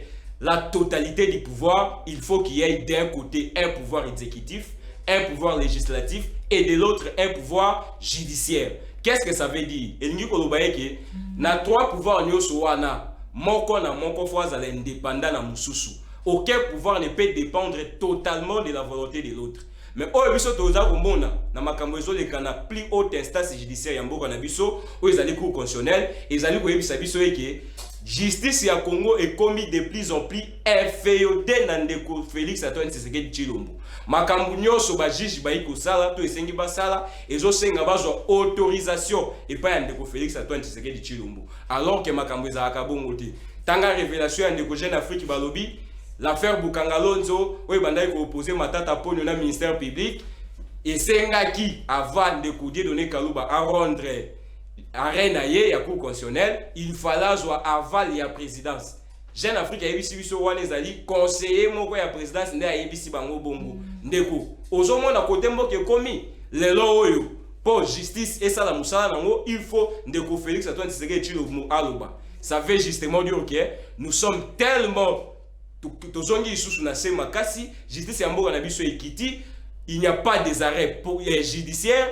S2: la totalité du pouvoir, il faut qu'il y ait d'un côté un pouvoir exécutif, un pouvoir législatif et de l'autre un pouvoir judiciaire. Qu'est-ce que ça veut dire? Et nous avons na trois pouvoirs wana moko na moko fois à l'indépendant na mususu. Aucun pouvoir ne peut dépendre totalement de la volonté de l'autre. Mais oyo biso toza komona na makambo ezoleka na plus haute instance judiciaire ya mboka na biso oyo ezali cour constitutionnelle ezali koyebisa biso eke justice ya Congo est commis de plus en plus inféodé na Ndeko Félix Antoine Tshisekedi Tshilombo. Makambo nyonso ba juge ba ikosala to esengi basala ezosenga bazwa autorisation epa ya Ndeko Félix Antoine Tshisekedi Tshilombo. Alors que makambo ezalaka bongo te. Tanga révélation ya Ndeko Jeune Afrique balobi l'affaire Bukangalonzo oyo bandai ko opposer Matata Ponyo na ministère public esengaki avant de Dieu donner Kalouba à rendre arène ya cour constitutionnelle, il fallait avoir aval ya présidence. Jeune Afrique a yebisi biso wana ezali conseiller moko ya présidence nde ayebisi bango bongo. Ndeko ozomo na côté mboke komi lelo oyo pour justice et ça la musala nango il faut Ndeko Félix Antoine Tshisekedi Tshilombo aloba. Ça veut justement dire que nous sommes tellement tozongi isusu na sema kasi justice ya mboka na biso ekiti, il n'y a pas des arrêts pour judiciaire,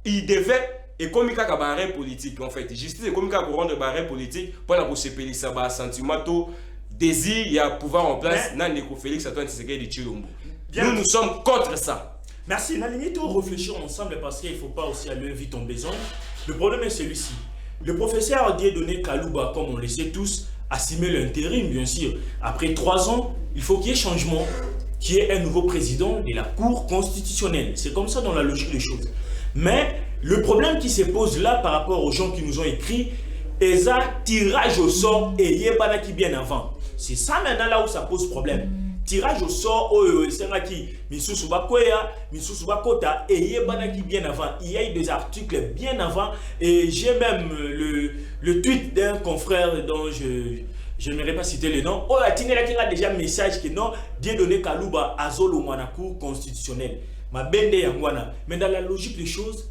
S2: il devait et comme il y a un barré politique en fait, justice est comme il y a un barré politique pour la possibilité ça va sentiment désir il y a pouvoir en place dans Ndeko Félix Antoine Tshisekedi Tshilombo. Nous sommes contre ça.
S1: Merci. La limite on réfléchir ensemble parce qu'il ne faut pas aussi aller vite en besoin. Le problème est celui-ci. Le professeur Dieudonné Kalouba, comme on le sait tous, a simé l'intérim bien sûr. Après 3 ans, il faut qu'il y ait changement, qu'il y ait un nouveau président de la Cour constitutionnelle. C'est comme ça dans la logique des choses. Mais le problème qui se pose là par rapport aux gens qui nous ont écrit, est un tirage au sort et yebana qui bien avant. C'est ça maintenant là où ça pose problème. Tirage au sort, c'est là qui misusu bakoya, misusu bakota et yebana qui bien avant. Il y a eu des articles bien avant et j'ai même le tweet d'un confrère dont je n'aimerais pas citer le nom. Oh, Tinela qui a déjà un message que non, Dieudonné Kalouba azolo mwana cour constitutionnelle. Ma bende yangwana. Mais dans la logique des choses,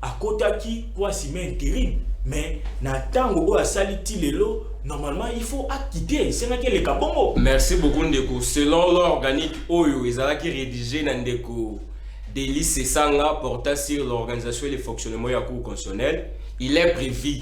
S1: à Kotaki, pour assumer intérim. Mais na tango a saliti lelo, normalement il faut acquitter. C'est là qu'il est kabongo.
S2: Merci beaucoup Ndeko. Selon l'organique Oyo, Ezala qui rédigé dans Ndeko Délice Sanga portant sur l'organisation et le fonctionnement de la Cour constitutionnelle, il est prévu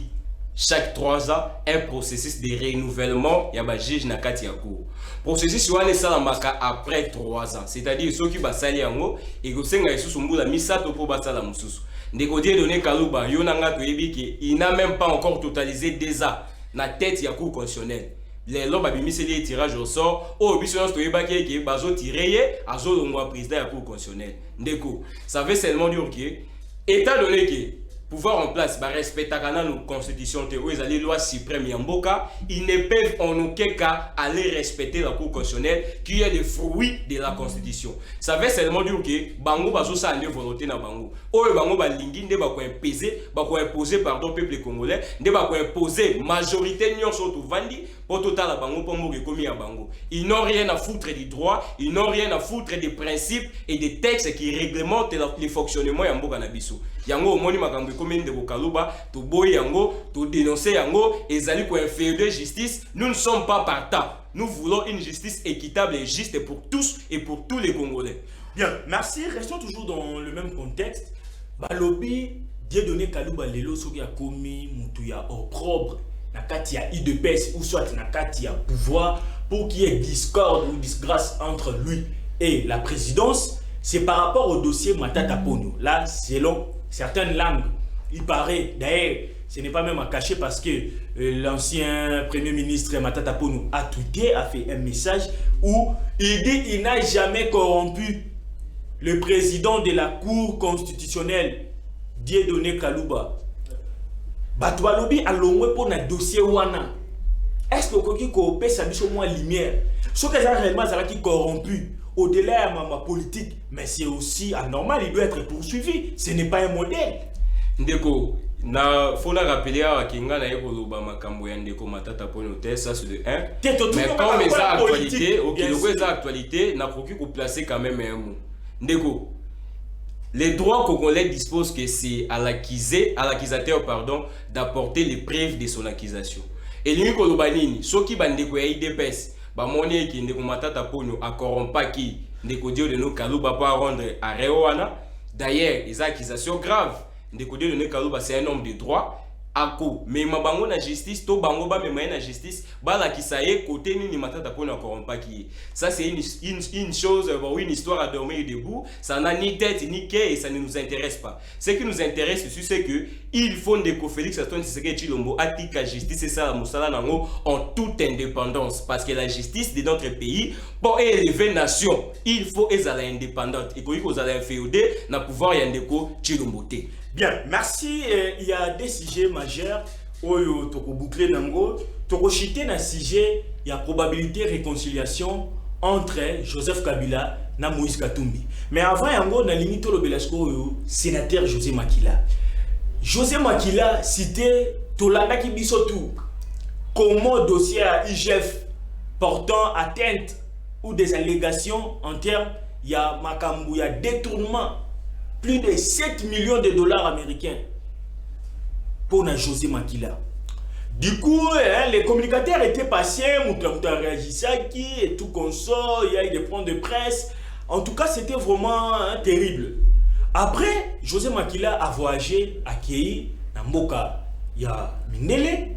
S2: chaque 3 ans un processus de renouvellement ya ba juge na kati ya cour. Processus wana salamaka après 3 ans. C'est-à-dire ceux qui basali yango et ko senga isusu mbula misato po basala mususu. Ndeko Dieudonné Kalouba yonanga toyebi ki il n'a même pas encore totalisé 2 ans na tête ya cour constitutionnelle. les lobes abimisi les tirages au sort au biso to yebaki ke bazo tirer azo longwa président ya cour constitutionnelle ndeko ça veut seulement dire que état donné que pouvoir en place, respecter nos constitutions, les lois suprêmes Yamboka, ils ne peuvent en aucun cas aller respecter la Cour constitutionnelle qui est le fruit de la Constitution. Ça veut seulement dire que Bango bazo sa ande volonté na Bango. Oyo Bango ba lingi nde ba ko imposer pardon peuple congolais, nde ba ko imposer majorité nyonso to vandi pour total Bango pour mourir comme ya Bango. Ils n'ont rien à foutre du droit, ils n'ont rien à foutre des principes et des textes qui réglementent le fonctionnement Yamboka na biso. Yango omoni makambo commune de Bokaluba, to boy yango, to dénoncer yango, ezali ko inférieur justice, nous ne sommes pas partants. Nous voulons une justice équitable et juste pour tous et pour tous les Congolais.
S1: Bien, merci. Restons toujours dans le même contexte. Balobi, Dieudonné Kaluba lelo soki a commis mutuya opprobre na kati ya IDPS ou soit na kati ya pouvoir pour qu'il y ait discorde ou disgrâce entre lui et la présidence. C'est par rapport au dossier Matata Ponyo. Là, selon certaines langues, il paraît, d'ailleurs, ce n'est pas même à cacher parce que l'ancien premier ministre Matata Ponyo a tweeté, a fait un message où il dit qu'il n'a jamais corrompu le président de la Cour constitutionnelle, Dieudonné Kaluba. Batoualobi a l'ongwe pour un dossier wana. Est-ce que vous avez sa biche au moins lumière? Ce que ça réellement qui corrompu au-delà de ma politique, mais c'est aussi anormal, il doit être poursuivi. Ce n'est pas un modèle.
S2: Ndeko, na faut la rappeler à Kinga na yekoloba makambo ya ndeko Matata Ponyo te, ça c'est de 1. Mais comme les actualités, OK, les actualités n'a pas pu placer quand même un mot. Ndeko, les droits congolais disposent que c'est à l'accusateur pardon d'apporter les preuves de son accusation. Et lui kolobanini, soki bandeko ya IDPS ba moni ki ndeko Matata Ponyo a corrompaki ndeko Dieudonné Kaluba pas rendre arrêt wana. D'ailleurs, les accusations graves. Ndeko Dieudonné Kaluba c'est un homme de droit. Ako, mais ma bango na justice, to bango ba me na justice, ba la ki sa ye côté ni Matata Ponyo a corrompaki. Ça c'est une chose, une histoire à dormir debout. Ça n'a ni tête ni quai et ça ne nous intéresse pas. Ce qui nous intéresse c'est que il faut ndeko Félix Antoine Tshisekedi Tshilombo atika justice et ça la musala nango en toute indépendance parce que la justice de notre pays pour élever nation, il faut être indépendante et qu'on a inféodé na pouvoir yandeko Tshilombo te.
S1: Bien, merci. Il y a des sujets majeurs. Oyo toko boucler nango, toko chiter na sujet, il y a probabilité réconciliation entre Joseph Kabila na Moïse Katumbi. Mais avant yango na limite le Belasco sénateur José Makila. José Makila cité Tolanda ki bisotou. Comment dossier à IGF portant atteinte ou des allégations en termes il y a makambu, il y a détournement plus de 7 millions de dollars américains pour José Makila. Du coup, les communicateurs étaient patients, Mouta réagissait et tout consort, il y a eu des points de presse. En tout cas, c'était vraiment terrible. Après, José Makila a voyagé, accueilli dans Mboka. Il y a Mindele,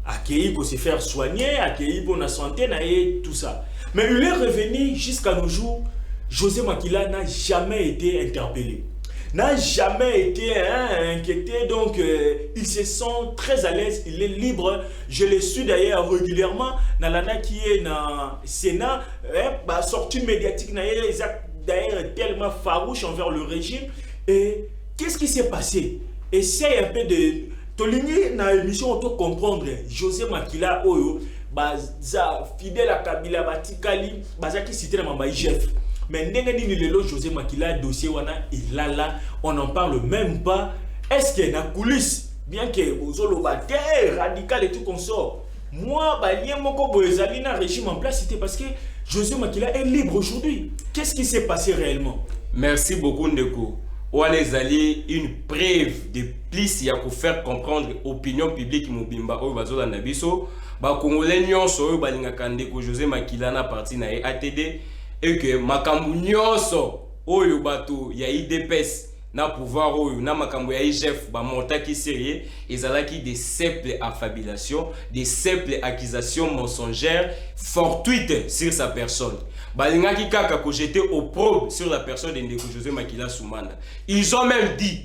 S1: accueilli pour se faire soigner, accueilli pour la santé, et tout ça. Mais il est revenu jusqu'à nos jours. José Makila n'a jamais été interpellé, n'a jamais été inquiété, donc il se sent très à l'aise, il est libre. Je l'ai su d'ailleurs régulièrement, Nalana qui est dans le Sénat, sortie médiatique, d'ailleurs tellement farouche envers le régime. Et qu'est-ce qui s'est passé? Essaye un peu de... Toligny, dans l'émission, on doit comprendre, José Makila, Oyo, fidèle à Kabila, Batikali, qui cité dans ma IGF. Mais José Makila dossier wana il là on n'en parle même pas. Est-ce qu'il y a une coulisse bien que vous avez radical et tout qu'on sort? Moi balien moko boezali na régime en place c'était parce que José Makila est libre aujourd'hui. Qu'est-ce qui s'est passé réellement?
S2: Merci beaucoup Ndeko. Ouanezali une preuve de plus ya pour faire comprendre opinion publique mobimba o bazola na biso ba congolais nyonso oyo balingaka Ndeko José Makila na parti na ATD. Et que makambu nyonso oyo bato ya IDPS na pouvoir oyo na makambu ya IGF ba montaki sérieux ezalaki des simples affabulations, des simples accusations mensongères fortuites sur sa personne. Balingaki kaka ko jeter opprobre sur la personne de Ndeko José Makila Soumanda. Ils ont même dit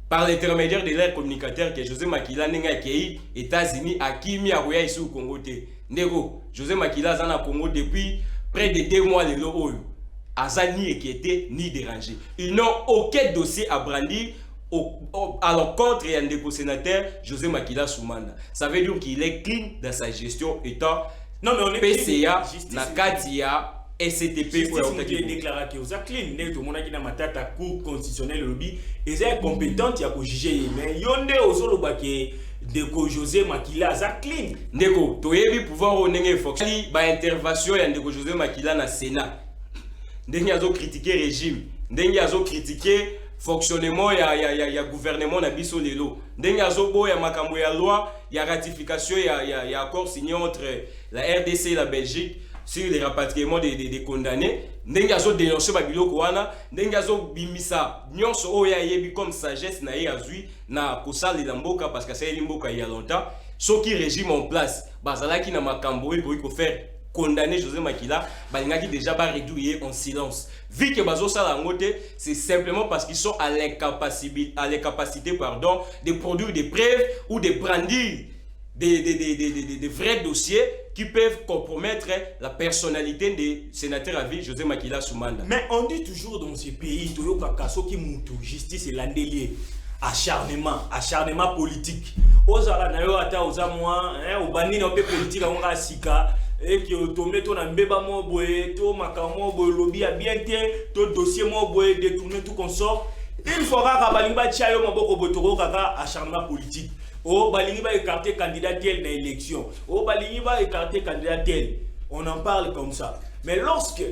S2: par l'intermédiaire de leurs communicateurs que José Makila n'enga kei États-Unis akimi akoya ici au Congo te. Ndeko, José Makila Zana Congo depuis près de 2 mois, les lots. Aza ni inquiété ni dérangé. Ils n'ont aucun dossier à brandir à l'encontre et un sénateur José Makila Soumanda. Ça veut dire qu'il est clean dans sa gestion étant
S1: non, mais on est
S2: PCA, Nakatia, SCTP
S1: pour déclarer que vous êtes clean. Tout le monde qui n'a pas ta cour constitutionnelle lobby et c'est compétent il y a pour juger. Mais yonde aussi le baquet de José Makila za clean.
S2: Ndeko, tu as pouvoir au nenge fonctionner ba intervention ya Ndeko José Makila na Sénat. Ndenge azo critiquer régime, ndenge azo critiquer fonctionnement ya gouvernement na biso lelo, ndenge azo boya makambo ya loi ya ratification ya accord signé entre la RDC et la Belgique sur les rapatriements des condamnés, ndenge azo dénoncer ba biloko wana, ndenge azo bimisa nyonso oya yebi comme sagesse na ye azui na kosala la mboka parce que c'est mboka il y a longtemps, ce qui régime en place bazalaki na makambo e ko faire condamné José Makila, qui déjà pas réduit en silence. Vu que Bazo Salangote, c'est simplement parce qu'ils sont à l'incapacité de produire des preuves ou de brandir des vrais dossiers qui peuvent compromettre la personnalité des sénateurs à vie José Makila Soumanda.
S1: Mais on dit toujours dans ces pays, justice et l'andélier. Acharnement politique. Ozala na yo ata ozamwa, obani na pe politique on sika. Et qui automate ton ambeba mo boye to makamo boye lobby a bien to dossier mo boye détourner tout consort il faudra ka balinga tia yo maboko botoko kaka acharnement politique o balingi ba écarter candidat tel na élection o balingi ba écarter candidat tel on en parle comme ça mais lorsque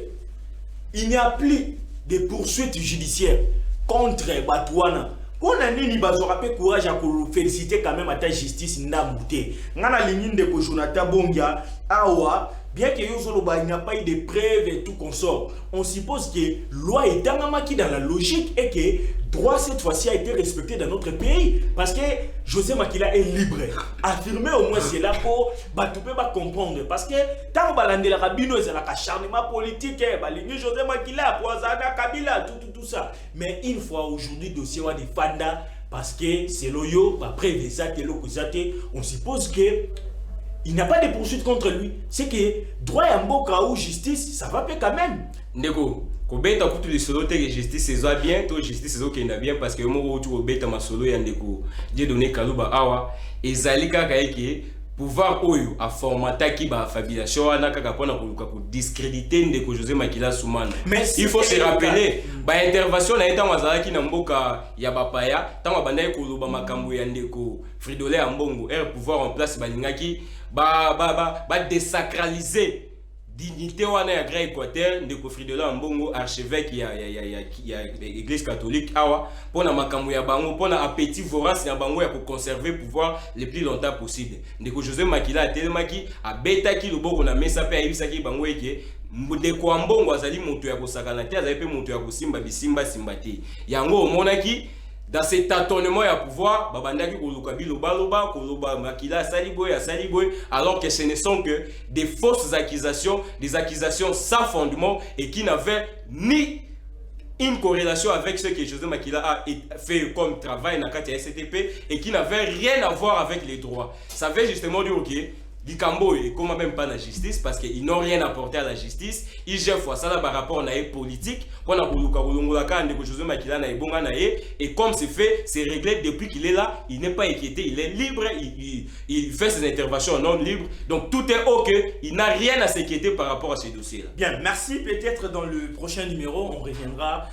S1: il n'y a plus de poursuites judiciaires contre Batouana on a nini bazora pe courage à féliciter quand même à ta justice ndamouté ngana ligne de ko Jonathan Bongia awa bien que il n'y a pas eu de preuves et tout consort on suppose que loi est qui dans la logique et que droit cette fois-ci a été respecté dans notre pays parce que José Makila est libre affirmer au moins c'est là pour batouper va comprendre parce que tant balande la rabino c'est la acharnement politique balingi José Makila poisana Kabila tout ça mais une fois aujourd'hui dossier wa défendre parce que c'est loyo après les actes on suppose que il n'y a pas de poursuite contre lui. C'est que droit à mboka ou justice, ça va quand même.
S2: Ndeko, kobeta kutu le solo te justice c'est bien, to justice c'est ok na bien parce que mo autour kobeta ma solo ya ndeko. Dieu donné kaluba awa ezali kaka eke pouvoir oyo a formata ki ba fabulation wana kaka pona koluka ko discréditer Ndeko José Makila Soumanda. Il faut se rappeler ba intervention na eta mazalaki na mboka ya bapaya tanga bandai koluba makambo ya Ndeko Fridolin Ambongo pouvoir en place balingaki ba désacraliser dignité wana ya Grand Équateur Ndeko Fridolin Ambongo archevêque ya église catholique awa pona makambo ya bango pona appétit vorace ya bango ya ko conserver pouvoir le plus longtemps possible Ndeko José Makila atelemaki abetaki loboko na mesa pe ayibisaki bango eke Ndeko Ambongo azali moto ya kosakana te azali pe moto ya kosimba bisimba simbati yango omonaki dans cet tâtonnement à pouvoir, babandaki koluka biloba koluba Makila saliboy alors que ce ne sont que des fausses accusations, des accusations sans fondement et qui n'avaient ni une corrélation avec ce que José Makila a fait comme travail dans la SCTP et qui n'avait rien à voir avec les droits. Ça veut justement dire ok, Likambo est comme même pas la justice parce qu'ils n'ont rien apporté à la justice. Ils gèrent ça par rapport à la politique. Et comme c'est fait, c'est réglé depuis qu'il est là. Il n'est pas inquiété, il est libre. Il fait ses interventions non libres. Donc tout est ok. Il n'a rien à s'inquiéter par rapport à ces dossiers-là.
S1: Bien, merci. Peut-être dans le prochain numéro, on reviendra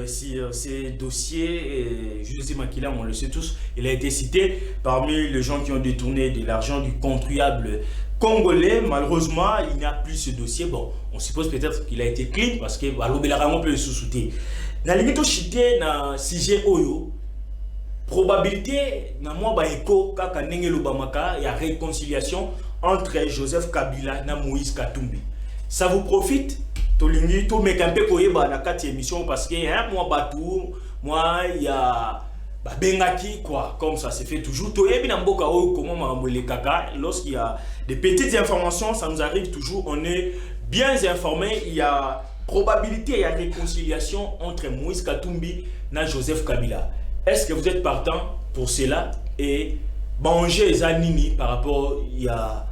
S1: sur ces dossiers. José Makila, on le sait tous, il a été cité parmi les gens qui ont détourné de l'argent du contribuable congolais. Malheureusement, il n'y a plus ce dossier. Bon, on suppose peut-être qu'il a été clean parce que l'obélaramon peut le sous-souter. Dans la limite, chité na CG Oyo, probabilité na moi ba écho kaka nenge lobamaka, il y a réconciliation entre Joseph Kabila et Moïse Katumbi. Ça vous profite? Tolingi to mekampe koyeba na kati émission parce que moi batou, moi il y a bengaki quoi, comme ça se fait toujours. Toyebi na mboka oyo comment mamole kaka, lorsqu'il y a des petites informations, ça nous arrive toujours, on est bien informé, il y a probabilité, il y a réconciliation entre Moïse Katumbi et Joseph Kabila. Est-ce que vous êtes partant pour cela et manger Zanini par rapport il y a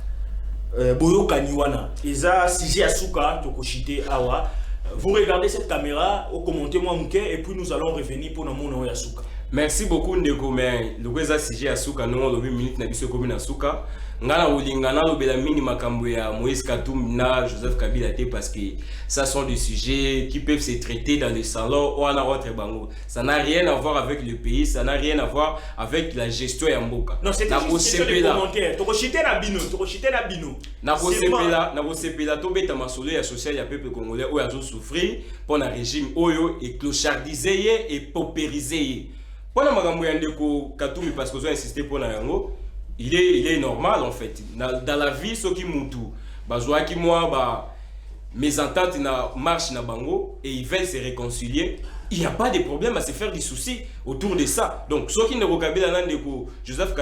S1: Boyo Kaniwana. Eza Sije Asuka, Tokoshite Awa. Vous regardez cette caméra, vous commentez moi et puis nous allons revenir pour nous montrer Asuka.
S2: Merci beaucoup Ndeko, mais le Gweza Sije Asuka, nous avons 8 minutes na biso commune Asuka. Ngana Olingana lobela mini makambo ya Moïse Katumbi na Joseph Kabila te parce que ça sont des sujets qui peuvent se traiter dans les salons ou en autre bango. Ça n'a rien à voir avec le pays, ça n'a rien à voir avec la gestion ya mboka.
S1: Non, c'est juste des commentaires. Tokoshite na bino, tokoshite na bino.
S2: Na sepela to beta masolo ya social ya peuple congolais o yazo souffrir pour un régime oyo et clochardisé et paupérisé. Pour la makambo ya Ndeko Katumbi parce que vous insisté pour na yango. Il est normal en fait. Dans la vie, ce qui moutou, qui moi, mes ententes na marche na bango et ils veulent se réconcilier. Il n'y a pas de problème à se faire des soucis autour de ça. Donc, ceux qui ne Kabila Joseph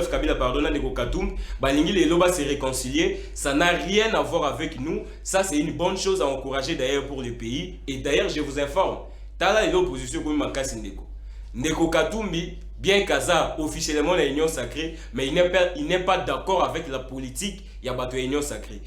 S2: Kabila pardon Ndeko Katumbi, balingi les loba se réconcilier, ça n'a rien à voir avec nous. Ça c'est une bonne chose à encourager d'ailleurs pour le pays. Et d'ailleurs, je vous informe, tala l'opposition comme Makasi Ndeko Katumbi. Bien qu'Aza officiellement l'union sacrée, mais il n'est pas d'accord avec la politique de l'union sacrée.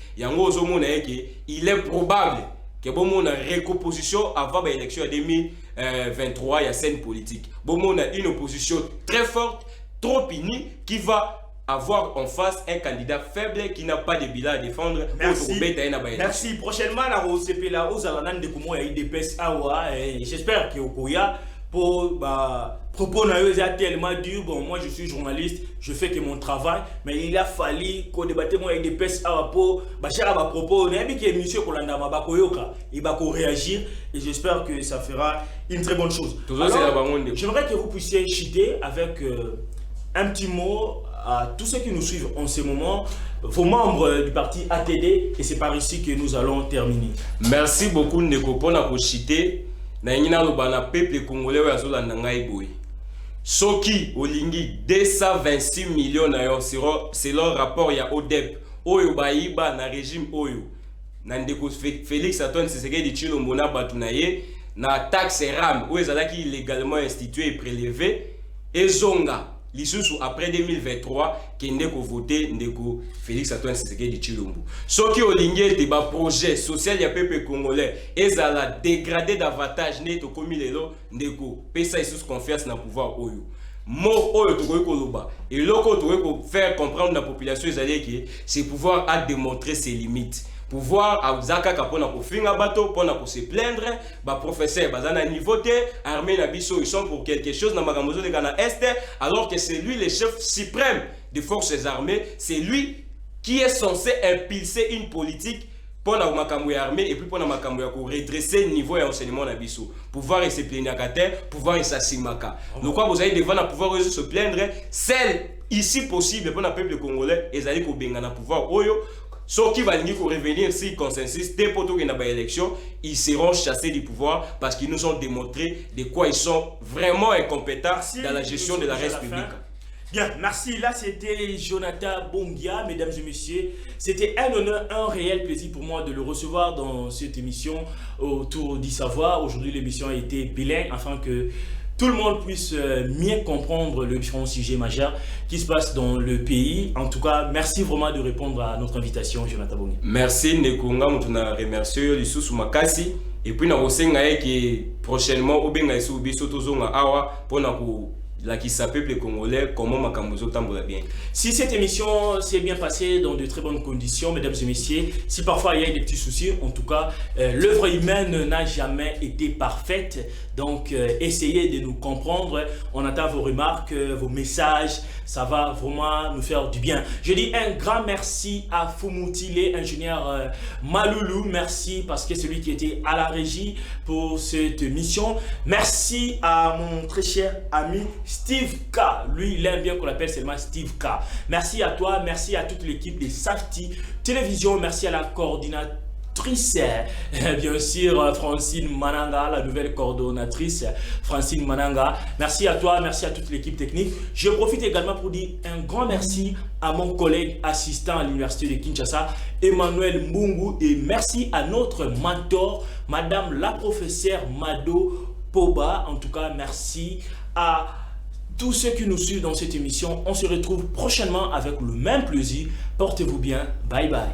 S2: Il est probable que bon a recomposition avant l'élection de 2023, il y a scène politique. Bon a une opposition très forte, trop unie, qui va avoir en face un candidat faible qui n'a pas de bilan à défendre.
S1: Merci. Prochainement, j'espère que Okoya pour propos tellement dur. Bon, moi je suis journaliste, je fais que mon travail, mais il a fallu qu'on débatte moi avec des pèses à propos, propos, il va réagir et j'espère que ça fera une très bonne chose. J'aimerais que vous puissiez chuter avec un petit mot à tous ceux qui nous suivent en ce moment, vos membres du parti ATD, et c'est par ici que nous allons terminer.
S2: Merci beaucoup Ndeko pour la chité. Na ingina lobana peuple congolais ya zolanda ngai boy. Soki olingi 226 millions na yo selon rapport ya ODEP oyo baiba na régime oyo. Na Ndeko Félix Antoine Tshisekedi Tshilombo na batu na ye na taxe RAM oyo ezalaki illégalement instituée et prélevée ezonga lisusu après 2023 kende ko voter Ndeko Félix Antoine Tshisekedi Tshilombo. Soki olingi te ba projet social ya peuple congolais ezala dégradé davantage neto komi lelo Ndeko pesa isusu confiance na pouvoir oyo. Mo oyo tokoki koloba et loko tokoki ko faire comprendre la population ezali que ce pouvoir a démontré ses limites. Pouvoir à Zaka kapona ko finga bato pona ko se plaindre ba professeur bazana niveau te armée na biso ils sont pour quelque chose na makambozo de Ghana Est alors que c'est lui le chef suprême des forces armées, c'est lui qui est censé impulser une politique pour la makambo armée et puis pour la makambo ko redresser le niveau d'enseignement na biso. Pouvoir et se plaindre à terre, pouvoir et s'assimaka. Donc quoi vous avez devant la pouvoir se plaindre, celle ici possible pour le peuple congolais et zali ko benga na pouvoir oyo. Ceux qui vont revenir si consensus dès pour qu'il y a une élection, ils seront chassés du pouvoir parce qu'ils nous ont démontré de quoi ils sont vraiment incompétents dans la gestion de la République.
S1: Bien, merci. Là, c'était Jonathan Bongia, mesdames et messieurs. C'était un honneur, un réel plaisir pour moi de le recevoir dans cette émission autour du savoir. Aujourd'hui, l'émission a été bilingue afin que tout le monde puisse mieux comprendre le différents sujets majeurs qui se passent dans le pays. En tout cas, merci vraiment de répondre à notre invitation, Jonathan Bongi.
S2: Merci, Ndekonga, nous remercions Lissou Makasi. Et puis, nous avons que prochainement, nous avons awa pour la qui s'appelle peuple congolais, comment Makambozo tambola bien.
S1: Si cette émission s'est bien passée dans de très bonnes conditions, mesdames et messieurs, si parfois il y a des petits soucis, en tout cas, l'œuvre humaine n'a jamais été parfaite. Donc, essayez de nous comprendre. On attend vos remarques, vos messages. Ça va vraiment nous faire du bien. Je dis un grand merci à Fumutile, ingénieur Maloulou. Merci parce que c'est lui qui était à la régie pour cette mission. Merci à mon très cher ami Steve K. Lui, il aime bien qu'on l'appelle seulement Steve K. Merci à toi, merci à toute l'équipe de Safety Télévision. Merci à la coordinatrice. Bien sûr, Francine Mananga, la nouvelle coordonnatrice, Francine Mananga. Merci à toi, merci à toute l'équipe technique. Je profite également pour dire un grand merci à mon collègue assistant à l'université de Kinshasa, Emmanuel Mbungu, et merci à notre mentor, Madame la professeure Mado Poba. En tout cas, merci à tous ceux qui nous suivent dans cette émission. On se retrouve prochainement avec le même plaisir. Portez-vous bien. Bye bye.